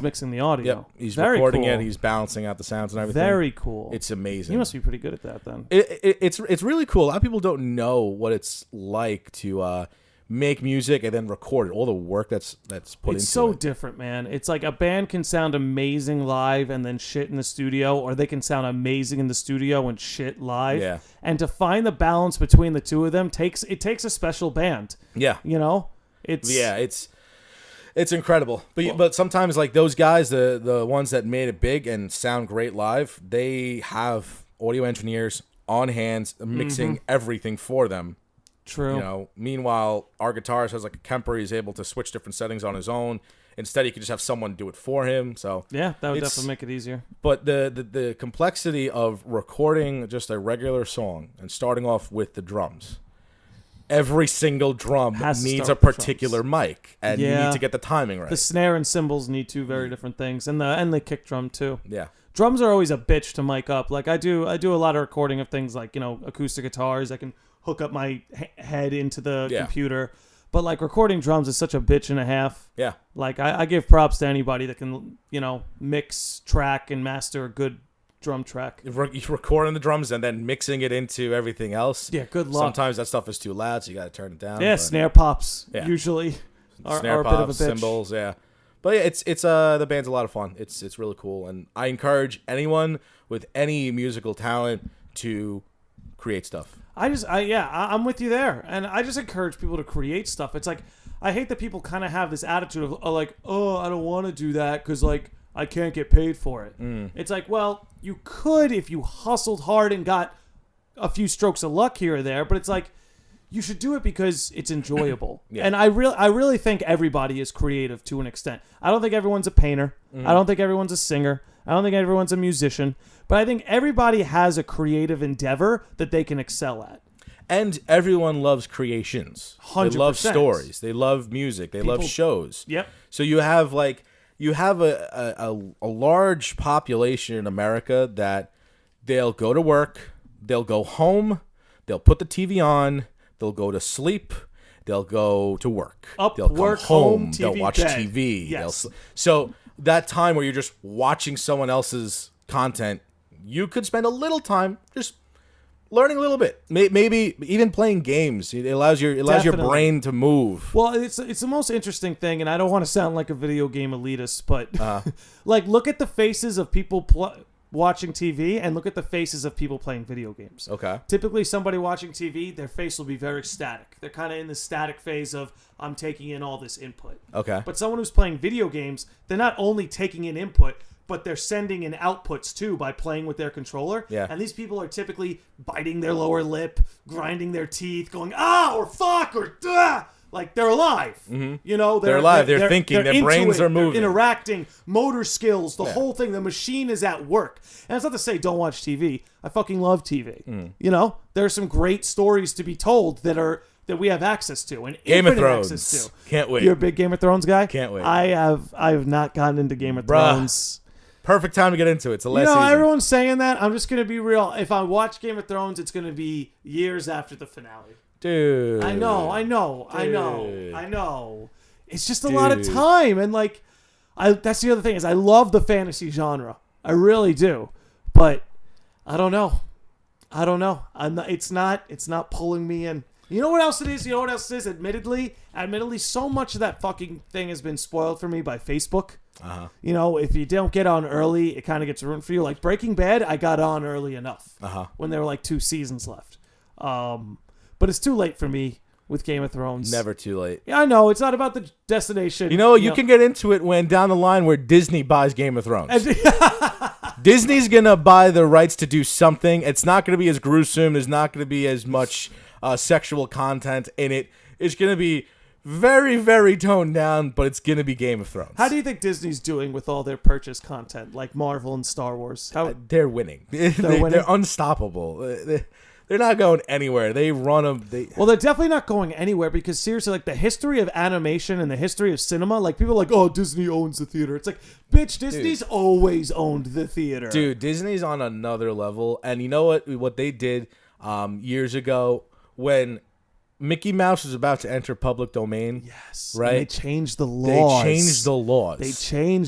Yep. He's Very recording cool. it. He's balancing out the sounds and everything. Very cool. It's amazing. He must be pretty good at that then. It's really cool. A lot of people don't know what it's like to make music and then record it. All the work that's put into it. It's so different, man. It's like a band can sound amazing live and then shit in the studio, or they can sound amazing in the studio and shit live. Yeah. And to find the balance between the two of them takes a special band. Yeah. You know? It's incredible. But sometimes like those guys, the ones that made it big and sound great live, they have audio engineers on hand mixing everything for them. True. You know, meanwhile, our guitarist has like a Kemper. He's able to switch different settings on his own. Instead, he could just have someone do it for him. So yeah, that would definitely make it easier. But the complexity of recording just a regular song and starting off with the drums. Every single drum needs a particular mic, and you need to get the timing right. The snare and cymbals need two very different things, and the kick drum too. Yeah. Drums are always a bitch to mic up. Like I do a lot of recording of things like, acoustic guitars. I can hook up my head into the computer. But like recording drums is such a bitch and a half. Yeah. Like I give props to anybody that can, mix, track, and master a good drum track. You're recording the drums and then mixing it into everything else. Yeah, good luck. Sometimes that stuff is too loud, so you got to turn it down. Yeah, snare pops usually snare are pops, a bit of a bitch. cymbals, yeah. But yeah, it's the band's a lot of fun. It's really cool, and I encourage anyone with any musical talent to create stuff. I'm with you there, and I just encourage people to create stuff. It's like I hate that people kind of have this attitude of like, oh, I don't want to do that because like I can't get paid for it. It's like, well, you could if you hustled hard and got a few strokes of luck here or there, but it's like you should do it because it's enjoyable. Yeah. And I really think everybody is creative to an extent. I don't think everyone's a painter. I don't think everyone's a singer. I don't think everyone's a musician. But I think everybody has a creative endeavor that they can excel at. And everyone loves creations. 100%. They love stories. They love music. They love shows. Yep. So you have a large population in America that they'll go to work, they'll go home, they'll put the TV on, they'll go to sleep, they'll go to work, they'll come home, they'll watch TV. Yes. So that time where you're just watching someone else's content, you could spend a little time just learning a little bit, maybe even playing games. It allows your brain to move. Well, it's the most interesting thing, and I don't want to sound like a video game elitist, but like look at the faces of people watching TV and look at the faces of people playing video games. Okay. Typically, somebody watching TV, their face will be very static. They're kind of in the static phase of I'm taking in all this input. Okay. But someone who's playing video games, they're not only taking in input, but they're sending in outputs too by playing with their controller. Yeah. And these people are typically biting their lower lip, grinding their teeth, going, ah, or fuck, or duh. Like, they're alive. You know, they're alive. They're thinking. Their brains are moving. They're interacting. Motor skills. The whole thing. The machine is at work. And it's not to say don't watch TV. I fucking love TV. You know, there are some great stories to be told that we have access to. And Game of Thrones. Access to. Can't wait. You're a big Game of Thrones guy? Can't wait. I have not gotten into Game of Thrones. Perfect time to get into it. It's the last season. Everyone's saying that. I'm just going to be real. If I watch Game of Thrones, it's going to be years after the finale. Dude. I know. It's just a lot of time. And, like, that's the other thing is I love the fantasy genre. I really do. But I don't know. It's not pulling me in. You know what else it is? Admittedly, so much of that fucking thing has been spoiled for me by Facebook. You know, if you don't get on early, it kind of gets ruined for you. Like Breaking Bad, I got on early enough when there were like 2 seasons left. But it's too late for me with Game of Thrones. Never too late. Yeah, I know. It's not about the destination. You know, you can get into it when down the line where Disney buys Game of Thrones. Disney's going to buy the rights to do something. It's not going to be as gruesome. There's not going to be as much sexual content in it. It's going to be very, very toned down, but it's going to be Game of Thrones. How do you think Disney's doing with all their purchase content, like Marvel and Star Wars? They're winning. They're unstoppable. They're not going anywhere. They run them. Well, they're definitely not going anywhere because seriously, like the history of animation and the history of cinema, like people are like, oh, Disney owns the theater. It's like, bitch, Disney's always owned the theater. Dude, Disney's on another level. And you know what they did years ago when Mickey Mouse was about to enter public domain? Yes. Right? They changed the laws.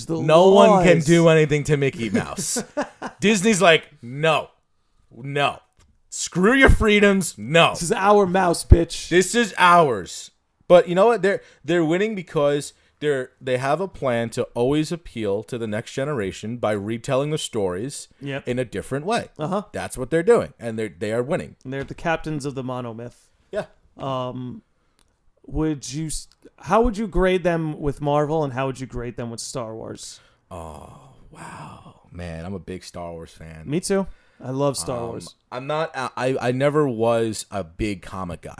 No one can do anything to Mickey Mouse. Disney's like, no. Screw your freedoms. No. This is our mouse, bitch. This is ours. But you know what? They're winning because they have a plan to always appeal to the next generation by retelling the stories in a different way. That's what they're doing, and they are winning. And they're the captains of the monomyth. Yeah. How would you grade them with Marvel, and how would you grade them with Star Wars? Oh, wow. Man, I'm a big Star Wars fan. Me too. I love Star Wars. I'm not. I never was a big comic guy.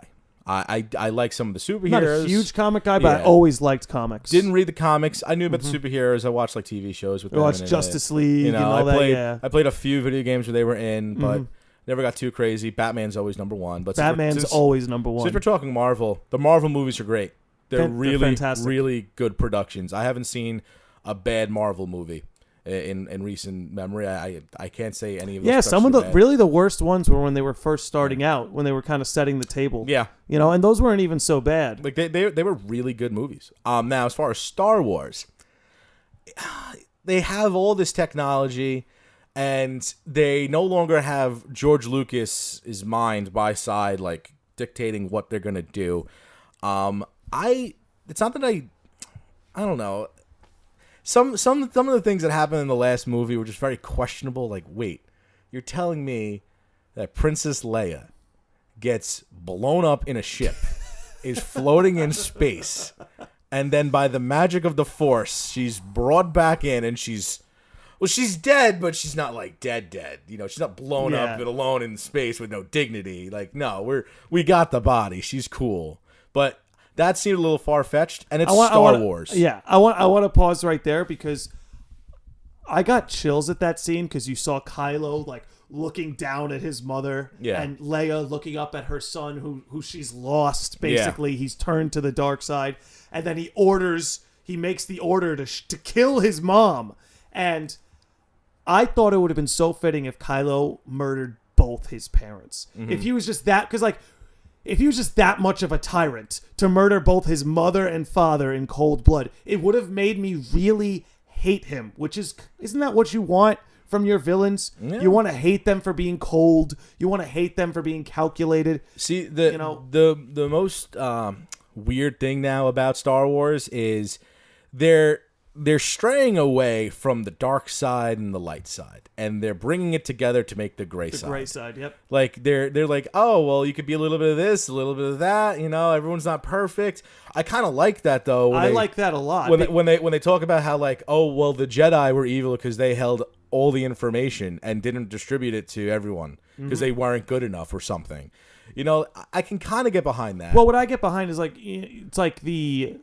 I like some of the superheroes. Not a huge comic guy, but I always liked comics. Didn't read the comics. I knew about the superheroes. I watched like TV shows with them. I watched Justice League. You know, and all I played a few video games where they were in, but never got too crazy. Batman's always number one. But always number one. Since we're talking Marvel, the Marvel movies are great. They're fantastic. Really good productions. I haven't seen a bad Marvel movie in recent memory. I can't say any of those. Yeah, some of the worst ones were when they were first starting out, when they were kind of setting the table. Yeah, you know, and those weren't even so bad. Like they were really good movies. Now as far as Star Wars, they have all this technology, and they no longer have George Lucas's mind by side, like dictating what they're gonna do. It's not that I don't know. Some of the things that happened in the last movie were just very questionable. Like, wait, you're telling me that Princess Leia gets blown up in a ship, is floating in space, and then by the magic of the Force, she's brought back in, and she's dead, but she's not like dead. You know, she's not blown up and alone in space with no dignity. Like, no, we got the body. She's cool, but that seemed a little far-fetched, and it's Star Wars. Yeah, I want to pause right there because I got chills at that scene because you saw Kylo like looking down at his mother, and Leia looking up at her son who she's lost. Basically, he's turned to the dark side, and then he makes the order to kill his mom. And I thought it would have been so fitting if Kylo murdered both his parents. If he was just that, because like, if he was just that much of a tyrant to murder both his mother and father in cold blood, it would have made me really hate him, isn't that what you want from your villains? Yeah. You want to hate them for being cold. You want to hate them for being calculated. See, the most weird thing now about Star Wars is they're straying away from the dark side and the light side, and they're bringing it together to make the gray side. The gray side, yep. Like they're like, oh well, you could be a little bit of this, a little bit of that. You know, everyone's not perfect. I kind of like that though. I like that a lot. When they talk about how like, oh well, the Jedi were evil because they held all the information and didn't distribute it to everyone because they weren't good enough or something. You know, I can kind of get behind that. Well, what I get behind is like it's like the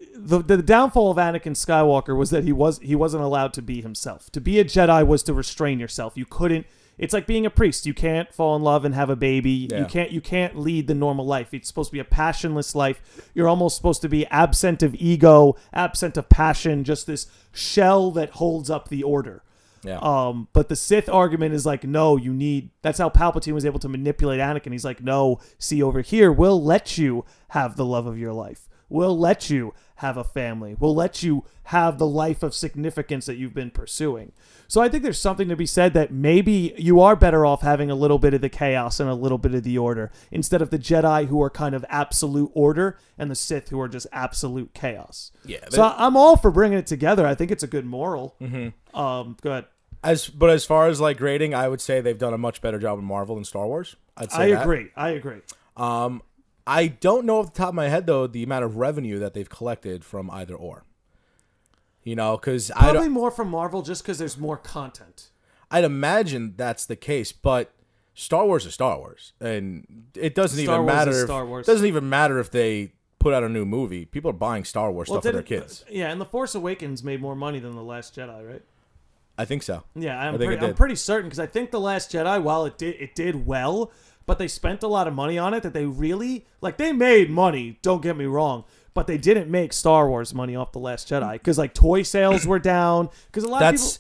downfall of Anakin Skywalker was that he wasn't allowed to be himself. To be a Jedi was to restrain yourself. You couldn't. It's like being a priest. You can't fall in love and have a baby. Yeah. You can't lead the normal life. It's supposed to be a passionless life. You're almost supposed to be absent of ego, absent of passion, just this shell that holds up the order. Yeah. But the Sith argument is like, no, you need. That's how Palpatine was able to manipulate Anakin. He's like, no, see over here, we'll let you have the love of your life. We'll let you have a family. We'll let you have the life of significance that you've been pursuing. So I think there's something to be said that maybe you are better off having a little bit of the chaos and a little bit of the order instead of the Jedi who are kind of absolute order and the Sith who are just absolute chaos. Yeah. So I'm all for bringing it together. I think it's a good moral. Mm-hmm. Go ahead. But as far as like grading, I would say they've done a much better job in Marvel than Star Wars. I agree. I don't know off the top of my head, though, the amount of revenue that they've collected from either or. You know, because probably more from Marvel just because there's more content. I'd imagine that's the case, but Star Wars is Star Wars, and it doesn't even matter. It doesn't even matter if they put out a new movie. People are buying Star Wars stuff for their kids. Yeah, and The Force Awakens made more money than The Last Jedi, right? I think so. Yeah, I'm pretty certain because I think The Last Jedi, while it did well, but they spent a lot of money on it that they really they made money. Don't get me wrong, but they didn't make Star Wars money off The Last Jedi because like toy sales were down because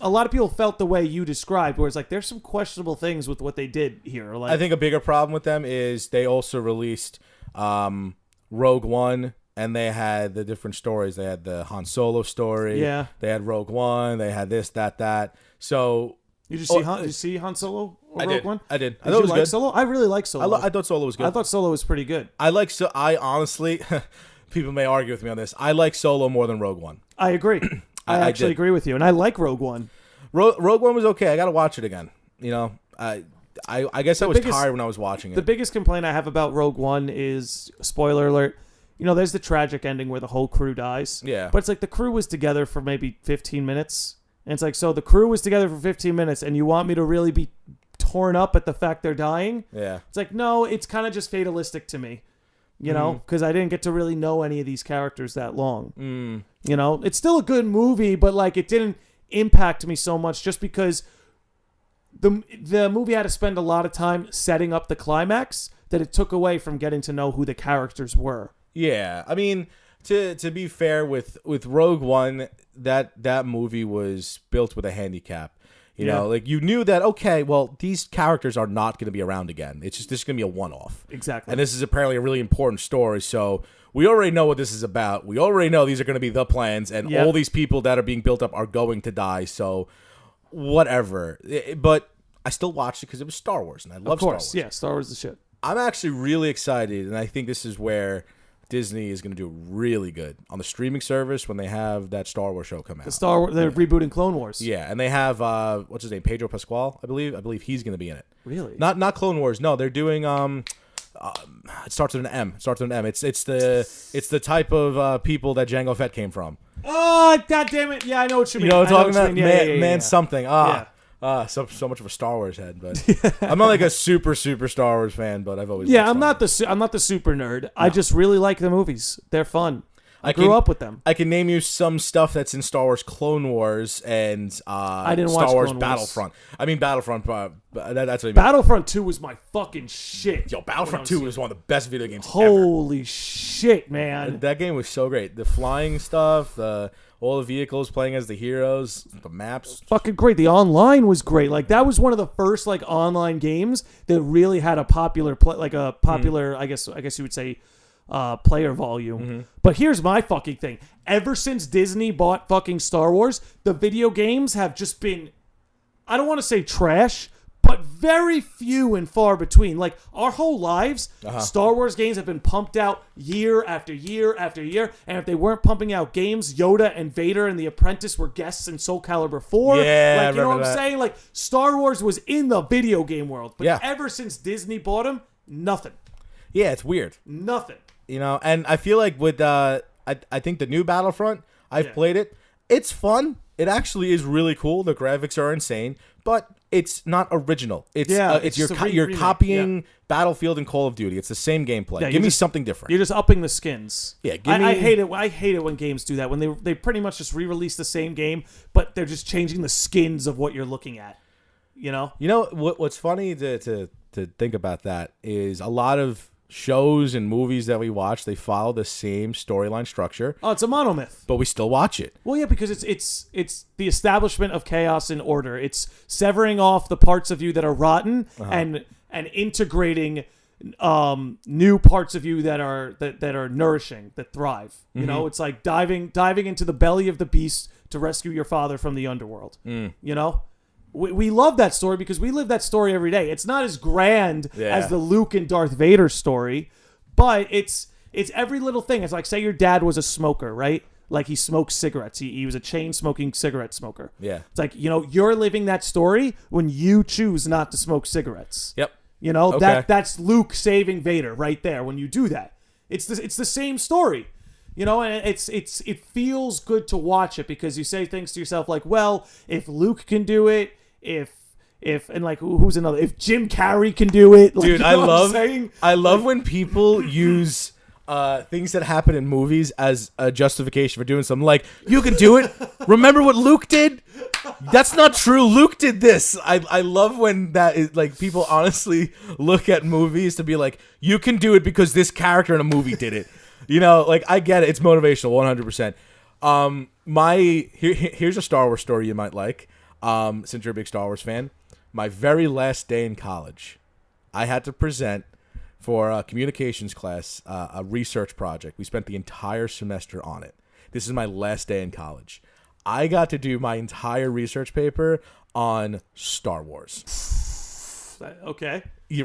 a lot of people felt the way you described, where it's like there's some questionable things with what they did here. Like, I think a bigger problem with them is they also released Rogue One. And they had the different stories. They had the Han Solo story. Yeah. They had Rogue One. They had this, that. So did you see Han Solo or Rogue One? I did. I thought it was good. Solo? I really like Solo. I thought Solo was good. I thought Solo was pretty good. I honestly, people may argue with me on this. I like Solo more than Rogue One. I agree. I actually agree with you, and I like Rogue One. Rogue One was okay. I got to watch it again. You know, I guess I was tired when I was watching it. The biggest complaint I have about Rogue One is, spoiler alert, you know, there's the tragic ending where the whole crew dies. Yeah. But it's like the crew was together for maybe 15 minutes. And it's like, so the crew was together for 15 minutes and you want me to really be torn up at the fact they're dying? Yeah. It's like, no, it's kind of just fatalistic to me. You know, because I didn't get to really know any of these characters that long. You know, it's still a good movie, but like it didn't impact me so much just because the movie had to spend a lot of time setting up the climax that it took away from getting to know who the characters were. Yeah, I mean, to be fair with Rogue One, that movie was built with a handicap. You know, like you knew that, okay, well, these characters are not going to be around again. It's just this is going to be a one-off. Exactly. And this is apparently a really important story, so we already know what this is about. We already know these are going to be the plans, and all these people that are being built up are going to die, so whatever. But I still watched it because it was Star Wars, and I love Star Wars. Yeah, Star Wars is the shit. I'm actually really excited, and I think this is where Disney is going to do really good on the streaming service when they have that Star Wars show come out. They're rebooting Clone Wars. Yeah, and they have what's his name, Pedro Pascal, I believe he's going to be in it. Really? Not Clone Wars. No, they're doing it starts with an M. It's the type of people that Jango Fett came from. Oh, God damn it! Yeah, I know what you mean. You know what I'm talking about? Man something. So much of a Star Wars head, but I'm not like a super Star Wars fan, but I've always I'm not the super nerd. No. I just really like the movies. They're fun. I grew up with them. I can name you some stuff that's in Star Wars Clone Wars and I didn't Star watch Wars Clone Battlefront. Wars. I mean Battlefront. That's what I mean. Battlefront 2 was my fucking shit. Yo, Battlefront 2 was one of the best video games Holy shit, man. That game was so great. The flying stuff, all the vehicles playing as the heroes, the maps. Fucking great. The online was great. Like that was one of the first like online games that really had a popular I guess you would say player volume. But here's my fucking thing. Ever since Disney bought fucking Star Wars, the video games have just been, I don't want to say trash, but very few and far between. Like our whole lives, Star Wars games have been pumped out year after year after year. And if they weren't pumping out games, Yoda and Vader and The Apprentice were guests in Soul Calibur 4. Yeah, like, you know what I'm saying? Like Star Wars was in the video game world. But ever since Disney bought them, nothing. Yeah, it's weird. Nothing. You know, and I feel like with I think the new Battlefront, I've played it. It's fun. it actually is really cool. The graphics are insane, but it's not original. You're copying Battlefield and Call of Duty. It's the same gameplay. Give me something different. You're just upping the skins. Yeah, I hate it. I hate it when games do that. When they pretty much just re-release the same game, but they're just changing the skins of what you're looking at. You know what's funny to think about that is a lot of shows and movies that we watch, they follow the same storyline structure. Oh, it's a monomyth. But we still watch it. Well, yeah, because it's the establishment of chaos and order. It's severing off the parts of you that are rotten and integrating new parts of you that are nourishing, that thrive. You know, it's like diving into the belly of the beast to rescue your father from the underworld. You know? We love that story because we live that story every day. It's not as grand as the Luke and Darth Vader story, but it's every little thing. It's like, say your dad was a smoker, right? Like he smoked cigarettes. He was a chain-smoking cigarette smoker. Yeah. It's like, you're living that story when you choose not to smoke cigarettes. Yep. That's Luke saving Vader right there when you do that. It's the same story. And it feels good to watch it because you say things to yourself like, well, if Luke can do it, if who's another? If Jim Carrey can do it, like, dude, I love when people use things that happen in movies as a justification for doing something. Like, you can do it. Remember what Luke did? That's not true. Luke did this. I love when that is like people honestly look at movies to be like, you can do it because this character in a movie did it. Like, I get it. It's motivational, 100%. Here's a Star Wars story you might like, since you're a big Star Wars fan. My very last day in college, I had to present for a communications class, a research project. We spent the entire semester on it. This is my last day in college. I got to do my entire research paper on Star Wars. Okay. We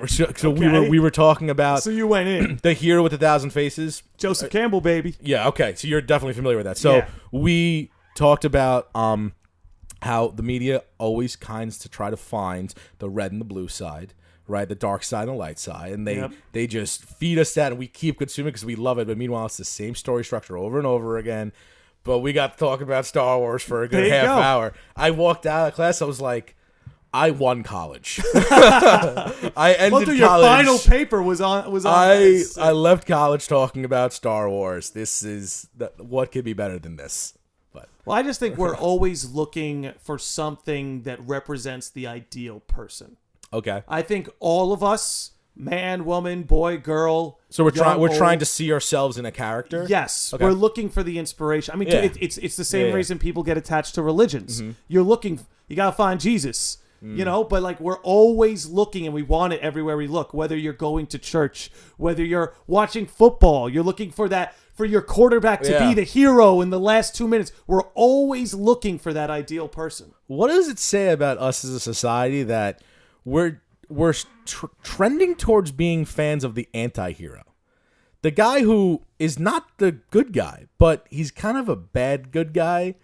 were talking about. So you went in the hero with 1,000 faces, Joseph Campbell, baby. Yeah. Okay. So you're definitely familiar with that. So we talked about how the media always kinds to try to find the red and the blue side, right? The dark side and the light side, and they just feed us that, and we keep consuming because we love it. But meanwhile, it's the same story structure over and over again. But we got to talk about Star Wars for a good half hour. I walked out of class. I was like, I won college. I ended college. Your final paper was on. I left college talking about Star Wars. This is what could be better than this? Well, I just think we're always looking for something that represents the ideal person. Okay. I think all of us, man, woman, boy, girl. So we're trying to see ourselves in a character. Yes, okay. We're looking for the inspiration. I mean, it's the same reason people get attached to religions. Mm-hmm. You gotta find Jesus. But like we're always looking and we want it everywhere we look, whether you're going to church, whether you're watching football, you're looking for your quarterback to be the hero in the last 2 minutes. We're always looking for that ideal person. What does it say about us as a society that we're trending towards being fans of the anti-hero? The guy who is not the good guy, but he's kind of a bad good guy.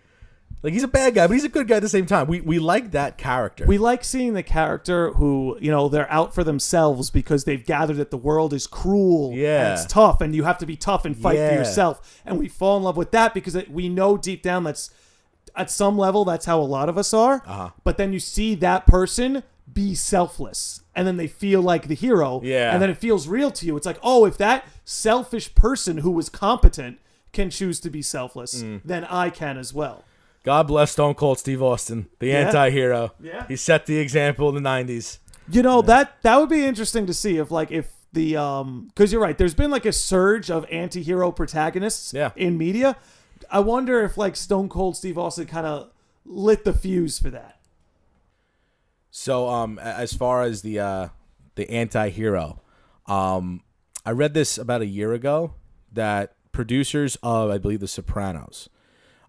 Like, he's a bad guy, but he's a good guy at the same time. We like that character. We like seeing the character who, they're out for themselves because they've gathered that the world is cruel and it's tough, and you have to be tough and fight for yourself. And we fall in love with that because we know deep down that's, at some level, that's how a lot of us are. Uh-huh. But then you see that person be selfless, and then they feel like the hero, and then it feels real to you. It's like, oh, if that selfish person who was competent can choose to be selfless, then I can as well. God bless Stone Cold Steve Austin, the anti-hero. Yeah. He set the example in the 90s. That would be interesting to see if the because you're right, there's been like a surge of anti-hero protagonists in media. I wonder if like Stone Cold Steve Austin kind of lit the fuse for that. So as far as the anti-hero, I read this about a year ago that producers of, I believe, The Sopranos,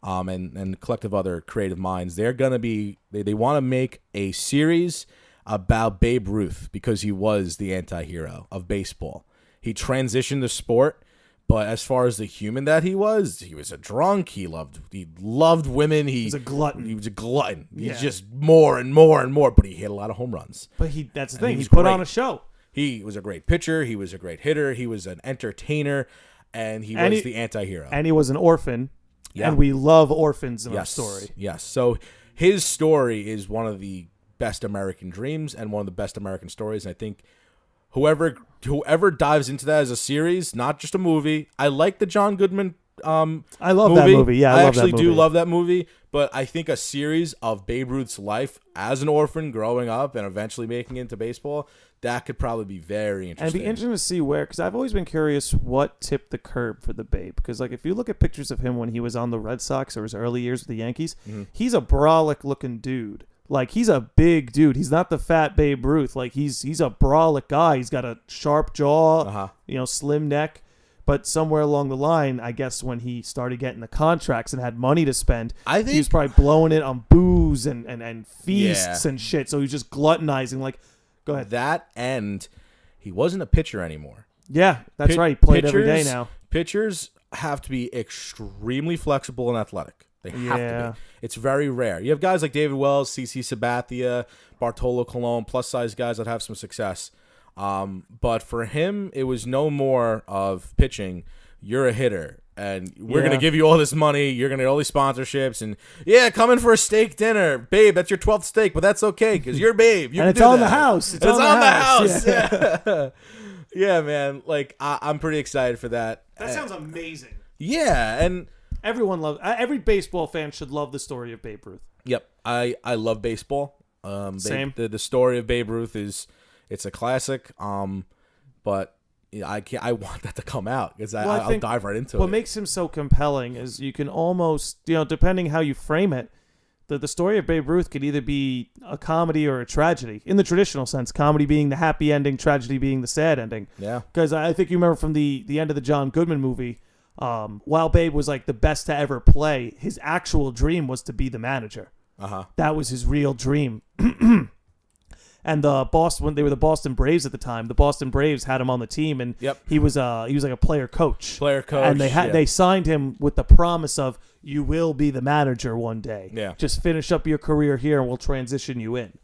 and collective other creative minds, they're going to be, they want to make a series about Babe Ruth because he was the anti-hero of baseball. He transitioned the sport, but as far as the human that he was a drunk. He loved women. He was a glutton. He's just more and more and more, but he hit a lot of home runs. But that's the thing. He put on a show. He was a great pitcher. He was a great hitter. He was an entertainer, and he was the anti-hero. And he was an orphan. Yeah. And we love orphans in our story. Yes. So his story is one of the best American dreams and one of the best American stories. And I think whoever dives into that as a series, not just a movie. I like the John Goodman I love that movie. Yeah, I love actually that movie. do love that movie. But I think a series of Babe Ruth's life as an orphan growing up and eventually making it into baseball, that could probably be very interesting. And it'd be interesting to see where, because I've always been curious what tipped the curb for the Babe. Because like if you look at pictures of him when he was on the Red Sox or his early years with the Yankees, he's a brolic looking dude. Like he's a big dude. He's not the fat Babe Ruth. Like he's a brolic guy. He's got a sharp jaw, slim neck. But somewhere along the line, I guess when he started getting the contracts and had money to spend, I think he was probably blowing it on booze and feasts and shit. So he was just gluttonizing. Like, go ahead. That and he wasn't a pitcher anymore. Yeah, that's right. He played every day now. Pitchers have to be extremely flexible and athletic. They have to be. It's very rare. You have guys like David Wells, CC Sabathia, Bartolo Colon, plus-size guys that have some success. But for him, it was no more of pitching. You're a hitter, and we're going to give you all this money. You're going to get all these sponsorships, and come in for a steak dinner. Babe, that's your 12th steak, but that's okay because you're Babe. You and it's on the house. It's on the house. Yeah. Yeah, man. Like, I'm pretty excited for that. That sounds amazing. Yeah, and everyone loves. Every baseball fan should love the story of Babe Ruth. Yep, I love baseball. Same. The story of Babe Ruth it's a classic. But I want that to come out because I'll dive right into it. What makes him so compelling is you can almost, depending how you frame it, the story of Babe Ruth could either be a comedy or a tragedy in the traditional sense. Comedy being the happy ending, tragedy being the sad ending. Yeah. Because I think you remember from the end of the John Goodman movie, while Babe was like the best to ever play, his actual dream was to be the manager. That was his real dream. And when they were the Boston Braves at the time, the Boston Braves had him on the team, and he was like a player coach. And they signed him with the promise of you will be the manager one day. Yeah. Just finish up your career here, and we'll transition you in.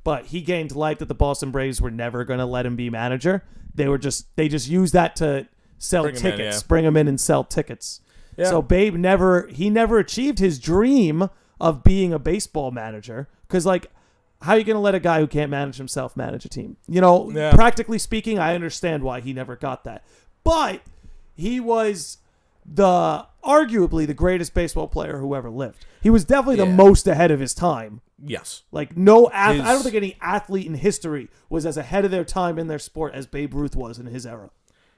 But he gained light that the Boston Braves were never going to let him be manager. They just used that to sell tickets, bring him in and sell tickets. Yeah. So Babe never achieved his dream of being a baseball manager because how are you going to let a guy who can't manage himself manage a team? Practically speaking, I understand why he never got that. But he was arguably the greatest baseball player who ever lived. He was definitely the most ahead of his time. Yes. I don't think any athlete in history was as ahead of their time in their sport as Babe Ruth was in his era.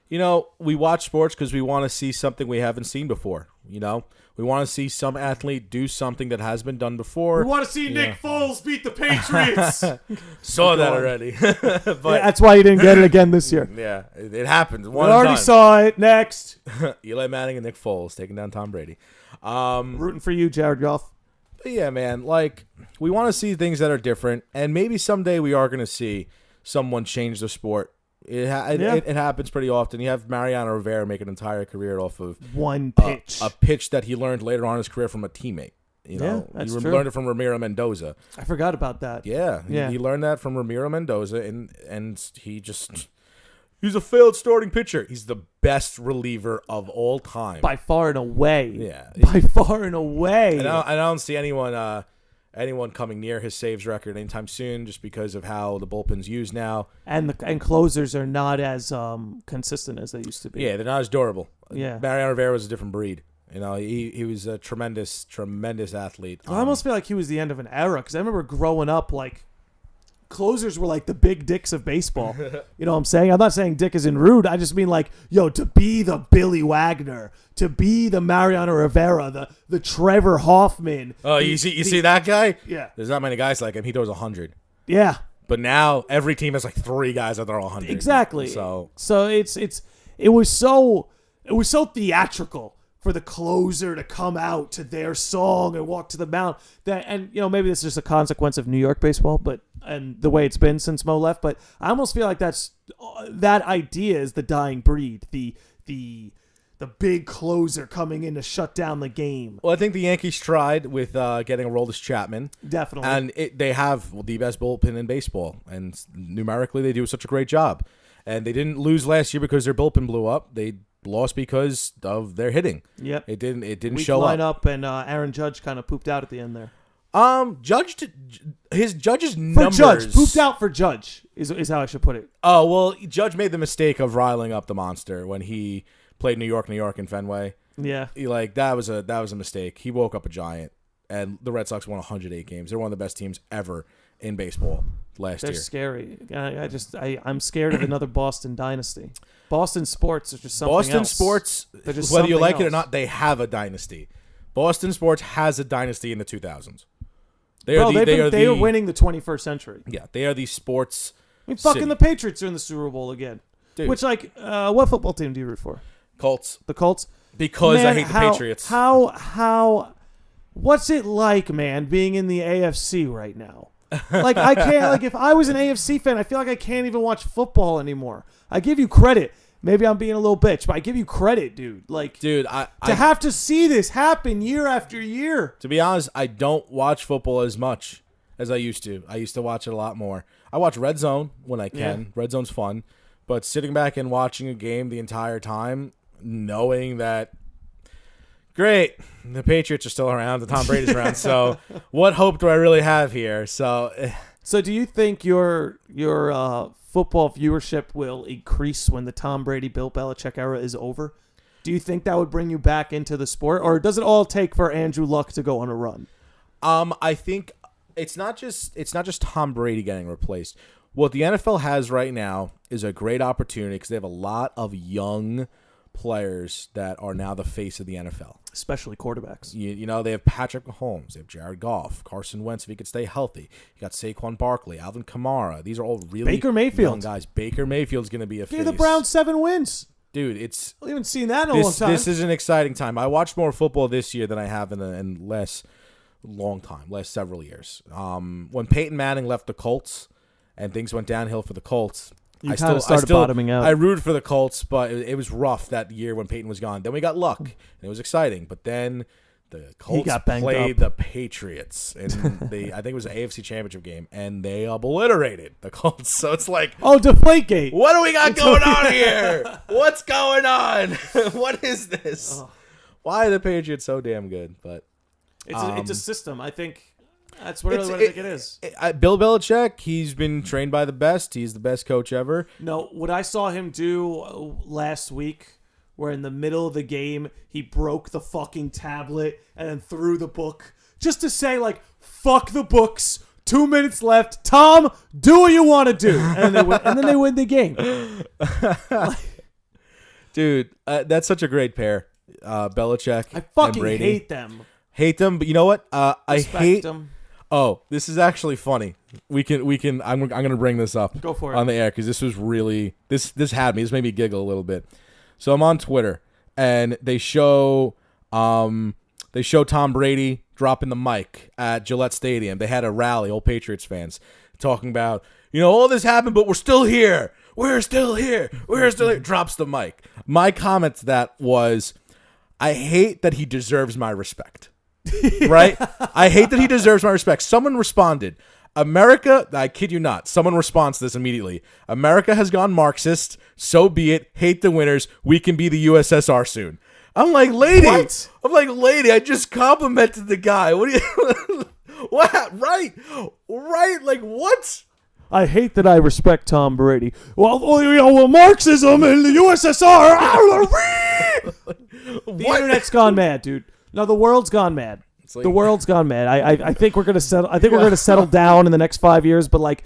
We watch sports because we want to see something we haven't seen before. We want to see some athlete do something that has been done before. We want to see Nick Foles beat the Patriots. Saw that already. But that's why you didn't get it again this year. Yeah, it happened. We already saw it. Next. Eli Manning and Nick Foles taking down Tom Brady. Rooting for you, Jared Goff. But yeah, man. We want to see things that are different, and maybe someday we are going to see someone change the sport. It happens pretty often. You have Mariano Rivera make an entire career off of one pitch, a pitch that he learned later on in his career from a teammate. That's true. Learned it from Ramiro Mendoza. I forgot about that. Yeah. He learned that from Ramiro Mendoza, and he's a failed starting pitcher. He's the best reliever of all time by far and away. Yeah, by far and away. And I don't see anyone coming near his saves record anytime soon, just because of how the bullpen's used now. And closers are not as consistent as they used to be. Yeah, they're not as durable. Yeah, Mariano Rivera was a different breed. He was a tremendous athlete. I almost feel like he was the end of an era because I remember growing up closers were like the big dicks of baseball. You know what I'm saying? I'm not saying dick is in rude. I just mean to be the Billy Wagner, to be the Mariano Rivera, the Trevor Hoffman. Oh, you see that guy? Yeah. There's not many guys like him. He throws 100. Yeah. But now every team has 3 guys that throw 100. Exactly. So it was so theatrical for the closer to come out to their song and walk to the mound. Maybe this is just a consequence of New York baseball, and the way it's been since Mo left. But I almost feel like that idea is the dying breed. The big closer coming in to shut down the game. Well, I think the Yankees tried with getting Aroldis Chapman. Definitely. And they have the best bullpen in baseball. And numerically, they do such a great job. And they didn't lose last year because their bullpen blew up. They lost because of their hitting. Yep. It didn't Weak show lineup, and Aaron Judge kind of pooped out at the end there. Judge's numbers. For Judge, pooped out for Judge is how I should put it. Oh, well, Judge made the mistake of riling up the monster when he played New York in Fenway. Yeah. That was a mistake. He woke up a giant, and the Red Sox won 108 games. They're one of the best teams ever in baseball last year. They're scary. I'm scared of another Boston dynasty. Boston sports are just something Boston else. Sports, whether you like it or not, they have a dynasty. Boston sports has a dynasty in the 2000s. They are winning the 21st century. Yeah, they are the sports. I mean, fucking the Patriots are in the Super Bowl again. Dude. Which, what football team do you root for? Colts. The Colts? Because I hate the Patriots. What's it like, man, being in the AFC right now? I can't, if I was an AFC fan, I feel like I can't even watch football anymore. I give you credit. Maybe I'm being a little bitch, but I give you credit, dude. Dude, I have to see this happen year after year. To be honest, I don't watch football as much as I used to. I used to watch it a lot more. I watch Red Zone when I can. Yeah. Red Zone's fun. But sitting back and watching a game the entire time, knowing that, great, the Patriots are still around, the Tom Brady's around, so what hope do I really have here? So do you think your football viewership will increase when the Tom Brady, Bill Belichick era is over? Do you think that would bring you back into the sport, or does it all take for Andrew Luck to go on a run? I think it's not just Tom Brady getting replaced. What the NFL has right now is a great opportunity because they have a lot of young players that are now the face of the NFL. Especially quarterbacks. You know, they have Patrick Mahomes, they have Jared Goff, Carson Wentz if he could stay healthy. You got Saquon Barkley, Alvin Kamara. These are all really Baker Mayfield. young guys. Baker Mayfield's going to be a face. Give the Browns 7 wins. Dude, I haven't seen that in a long time. This is an exciting time. I watched more football this year than I have in last several years. When Peyton Manning left the Colts and things went downhill for the Colts, I started bottoming out. I rooted for the Colts, but it was rough that year when Peyton was gone. Then we got Luck, and it was exciting. But then the Colts played the Patriots, and I think it was an AFC Championship game, and they obliterated the Colts. So it's like, oh, Deflategate. What do we got going on here? What's going on? What is this? Oh. Why are the Patriots so damn good? But it's a system. I think that's what I think it is. Bill Belichick, he's been trained by the best. He's the best coach ever. No, what I saw him do last week, where in the middle of the game, he broke the fucking tablet and then threw the book just to say, fuck the books. 2 minutes left. Tom, do what you want to do. And then they win the game. Dude, that's such a great pair. Belichick I fucking and Brady. hate them. Hate them, but you know what? I hate them. Oh, this is actually funny. We can. I'm gonna bring this up. Go for it on the air because this was really this had me. This made me giggle a little bit. So I'm on Twitter and they show Tom Brady dropping the mic at Gillette Stadium. They had a rally, old Patriots fans, talking about, all this happened, but we're still here. We're still here. We're still here. Drops the mic. My comment to that was, I hate that he deserves my respect. Right? I hate that he deserves my respect. Someone responded, America, I kid you not, someone responds to this immediately. America has gone Marxist. So be it. Hate the winners. We can be the USSR soon. I'm like, lady. What? I'm like, lady, I just complimented the guy. What do you... What? Right. Like, what? I hate that I respect Tom Brady. Well, Marxism in the USSR. The internet's gone mad, dude. No, the world's gone mad. The world's gone mad. I think we're gonna settle. I think we're gonna settle down in the next 5 years. But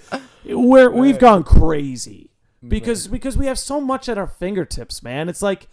we've gone crazy because we have so much at our fingertips, man. It's like,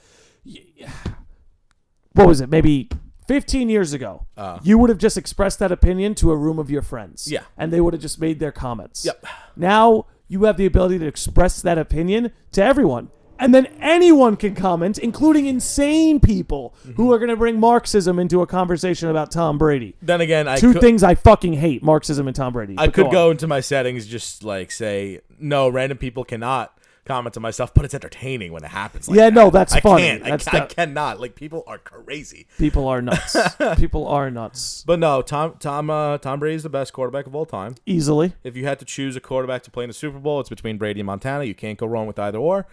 what was it? Maybe 15 years ago, you would have just expressed that opinion to a room of your friends. Yeah, and they would have just made their comments. Yep. Now you have the ability to express that opinion to everyone. And then anyone can comment, including insane people who are going to bring Marxism into a conversation about Tom Brady. Then again, Two things I fucking hate, Marxism and Tom Brady. I could go into my settings, just say, no, random people cannot comment on my stuff, but it's entertaining when it happens. That's funny. I cannot. People are crazy. People are nuts. People are nuts. But no, Tom Brady's the best quarterback of all time. Easily. If you had to choose a quarterback to play in the Super Bowl, it's between Brady and Montana. You can't go wrong with either or.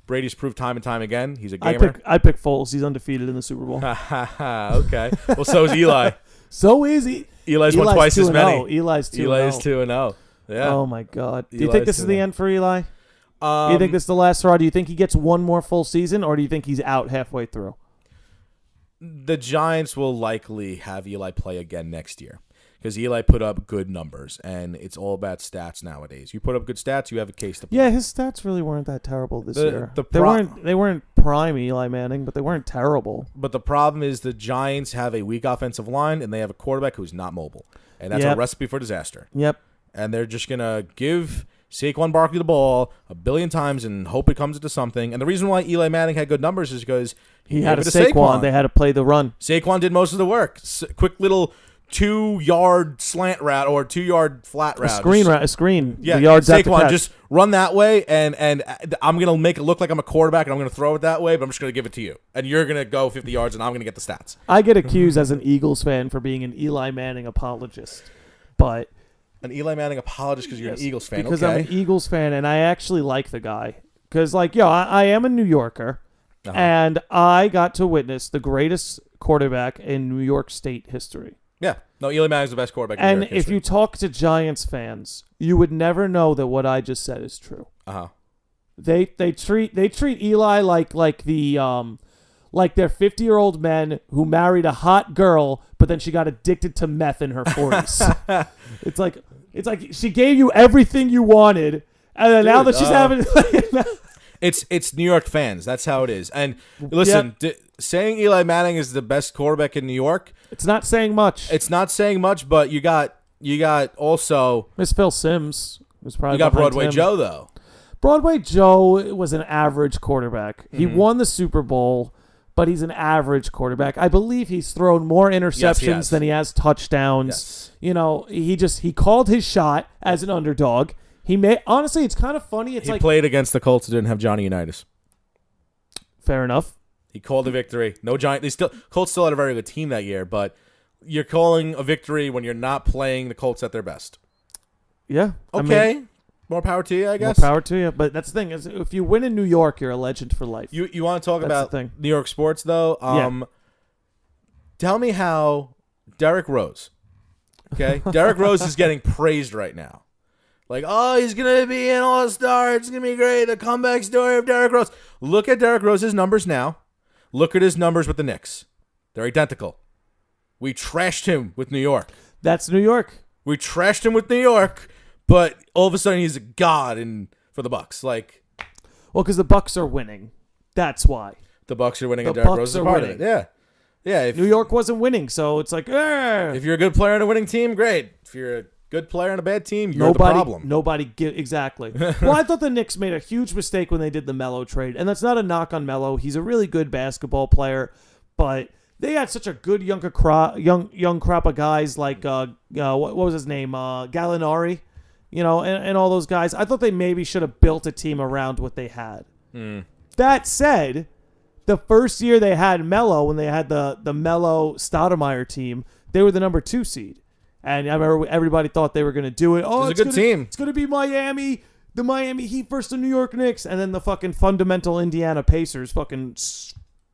Brady's proved time and time again he's a gamer. I pick Foles. He's undefeated in the Super Bowl. Okay. Well, so is Eli. So is he. Eli's won twice as many. Eli's 2-0. Eli's 2-0. Yeah. Oh my God. Do you think this is the end for Eli? Do you think this is the last straw? Do you think he gets one more full season, or do you think he's out halfway through? The Giants will likely have Eli play again next year because Eli put up good numbers, and it's all about stats nowadays. You put up good stats, you have a case to play. Yeah, his stats really weren't that terrible this year. They weren't prime Eli Manning, but they weren't terrible. But the problem is the Giants have a weak offensive line, and they have a quarterback who's not mobile, and that's a recipe for disaster. Yep. And they're just gonna give Saquon Barkley the ball a billion times and hope it comes into something. And the reason why Eli Manning had good numbers is because he had a Saquon. They had to play the run. Saquon did most of the work. Quick little 2-yard slant route or 2-yard flat route. A screen. Yeah, the yards Saquon, just run that way, and I'm going to make it look like I'm a quarterback, and I'm going to throw it that way, but I'm just going to give it to you. And you're going to go 50 yards, and I'm going to get the stats. I get accused as an Eagles fan for being an Eli Manning apologist, but... An Eli Manning apologist because you're an Eagles fan. Because I'm an Eagles fan, and I actually like the guy. Because, I am a New Yorker, and I got to witness the greatest quarterback in New York State history. Yeah. No, Eli Manning's the best quarterback in New York history. And if you talk to Giants fans, you would never know that what I just said is true. Uh-huh. They treat Eli like they're 50-year-old men who married a hot girl, but then she got addicted to meth in her 40s. It's like she gave you everything you wanted, and then now that she's having... It's New York fans. That's how it is. And listen, saying Eli Manning is the best quarterback in New York... It's not saying much. It's not saying much, but you got also... Miss Phil Sims was probably... You got Broadway Joe, though. Broadway Joe was an average quarterback. He won the Super Bowl, but he's an average quarterback. I believe he's thrown more interceptions than he has touchdowns. Yes. He called his shot as an underdog. Honestly, it's kind of funny. He played against the Colts who didn't have Johnny Unitas. Fair enough. He called a victory. No Giant. Colts still had a very good team that year, but you're calling a victory when you're not playing the Colts at their best. Yeah. Okay. More power to you, I guess. More power to you. But that's the thing is, if you win in New York, you're a legend for life. You want to talk about New York sports, though? Tell me how Derrick Rose. Okay, Derrick Rose is getting praised right now. Like, he's going to be an all-star. It's going to be great. The comeback story of Derrick Rose. Look at Derrick Rose's numbers now. Look at his numbers with the Knicks. They're identical. We trashed him with New York. That's New York. We trashed him with New York, but all of a sudden he's a god for the Bucks. Well, because the Bucks are winning. That's why. The Bucks are winning and Derrick Rose is a part of it. Yeah. Yeah. New York wasn't winning, so it's like, if you're a good player on a winning team, great. If you're a good player on a bad team, you're the problem. Exactly. Well, I thought the Knicks made a huge mistake when they did the Melo trade, and that's not a knock on Melo. He's a really good basketball player, but they had such a good young crop of guys like what was his name, Gallinari, and all those guys. I thought they maybe should have built a team around what they had. That said, the first year they had Melo, when they had the Melo Stoudemire team, they were the number 2 seed. And I remember everybody thought they were going to do it. Oh, it's a good team. It's going to be Miami, the Miami Heat versus the New York Knicks, and then the fucking fundamental Indiana Pacers fucking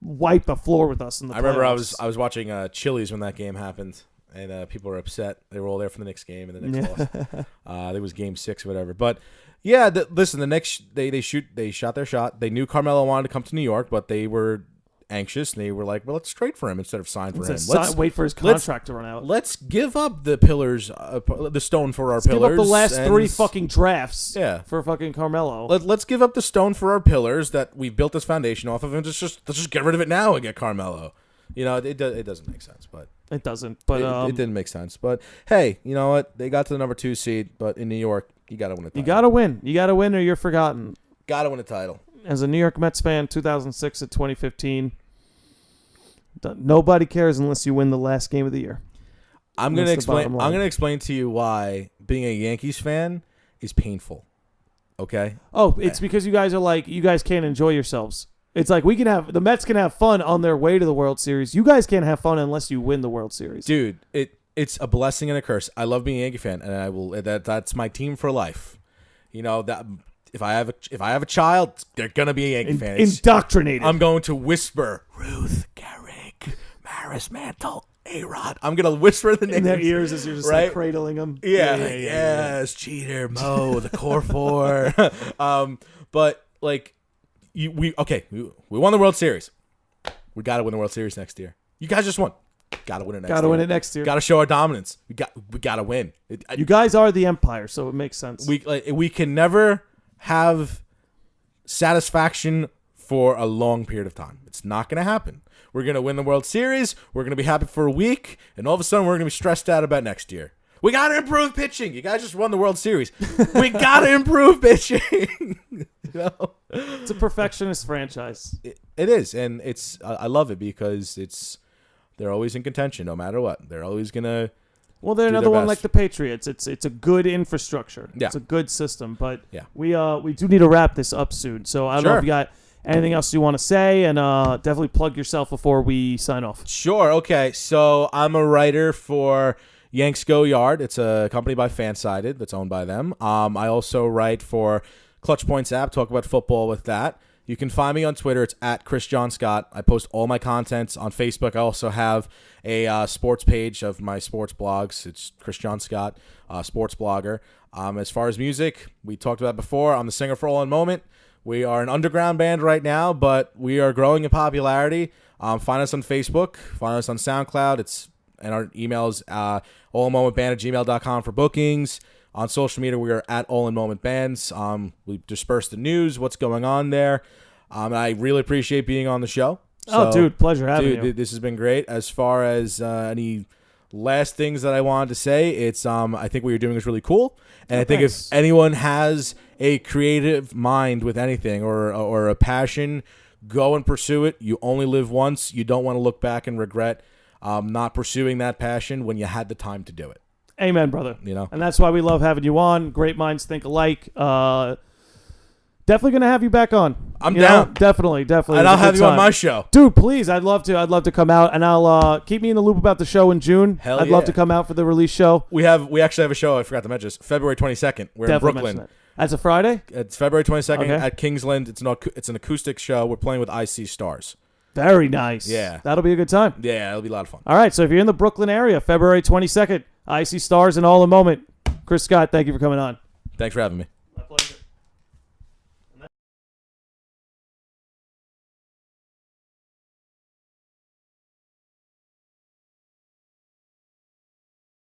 wipe the floor with us in the playoffs. I remember I was watching Chili's when that game happened, and people were upset. They were all there for the Knicks game, and the Knicks lost. It was Game 6 or whatever. But yeah, listen, the Knicks they shot their shot. They knew Carmelo wanted to come to New York, but they were anxious, and they were like, well, let's trade for him instead of sign for him. Let's wait for his contract to run out. Let's give up the pillars, the stone for our pillars. Give up the last 3 fucking drafts for fucking Carmelo. Let's give up the stone for our pillars that we built this foundation off of, and let's just get rid of it now and get Carmelo. It doesn't make sense, but it doesn't. But it didn't make sense. But hey, you know what? They got to the number 2 seed, but in New York, you got to win a title. You got to win. You got to win, or you're forgotten. Got to win a title. As a New York Mets fan, 2006 to 2015. Nobody cares unless you win the last game of the year. I'm going to explain to you why being a Yankees fan is painful. Okay? Oh, it's because you guys can't enjoy yourselves. It's like the Mets can have fun on their way to the World Series. You guys can't have fun unless you win the World Series. Dude, it's a blessing and a curse. I love being a Yankee fan, and I will. That's my team for life. That if I have a child, they're gonna be a Yankee fan. Indoctrinated. I'm going to whisper Ruth, Gehrig, Maris Mantle, A-Rod. I'm gonna whisper the names in their ears as you're just like cradling them. Yes, Cheater, Mo, the Core Four. But like, we won the World Series. We got to win the World Series next year. You guys just won. Got to win it next year. Got to win it next year. Got to show our dominance. We got to win. You guys are the Empire, so it makes sense. We can never have satisfaction for a long period of time. It's not going to happen. We're going to win the World Series. We're going to be happy for a week, and all of a sudden we're going to be stressed out about next year. We got to improve pitching. You guys just won the World Series. We got to improve pitching. It's a perfectionist franchise. It is, and I love it because they're always in contention no matter what. They're always going to they're another one like the Patriots. It's a good infrastructure. Yeah. It's a good system, but yeah. we do need to wrap this up soon. So I don't know if you got anything else you want to say, and definitely plug yourself before we sign off. Sure. Okay. So I'm a writer for Yanks Go Yard. It's a company by Fansided that's owned by them. I also write for Clutch Points app, talk about football with that. You can find me on Twitter. It's at Chris John Scott. I post all my contents on Facebook. I also have a sports page of my sports blogs. It's Chris John Scott, sports blogger. As far as music, we talked about before. I'm the singer for All in Moment. We are an underground band right now, but we are growing in popularity. Find us on Facebook. Find us on SoundCloud. And our email is allinmomentband@gmail.com for bookings. On social media, we are at All in Moment Bands. We disperse the news, what's going on there. I really appreciate being on the show. Dude, pleasure having you. This has been great. As far as any last things that I wanted to say, it's I think what you're doing is really cool. And I think if anyone has a creative mind with anything or a passion, go and pursue it. You only live once. You don't want to look back and regret not pursuing that passion when you had the time to do it. Amen, brother. And that's why we love having you on. Great minds think alike. Definitely gonna have you back on. I'm down. Definitely. And I'll have you on my show, dude. Please, I'd love to come out, and I'll keep me in the loop about the show in June. I'd love to come out for the release show. We actually have a show. I forgot to mention this. February 22nd. We're Definitely in Brooklyn. That's a Friday. It's February 22nd at Kingsland. It's an acoustic show. We're playing with IC Stars. Very nice. Yeah. That'll be a good time. Yeah, it'll be a lot of fun. All right, so if you're in the Brooklyn area, February 22nd, IC Stars and All in Moment. Chris Scott, thank you for coming on. Thanks for having me.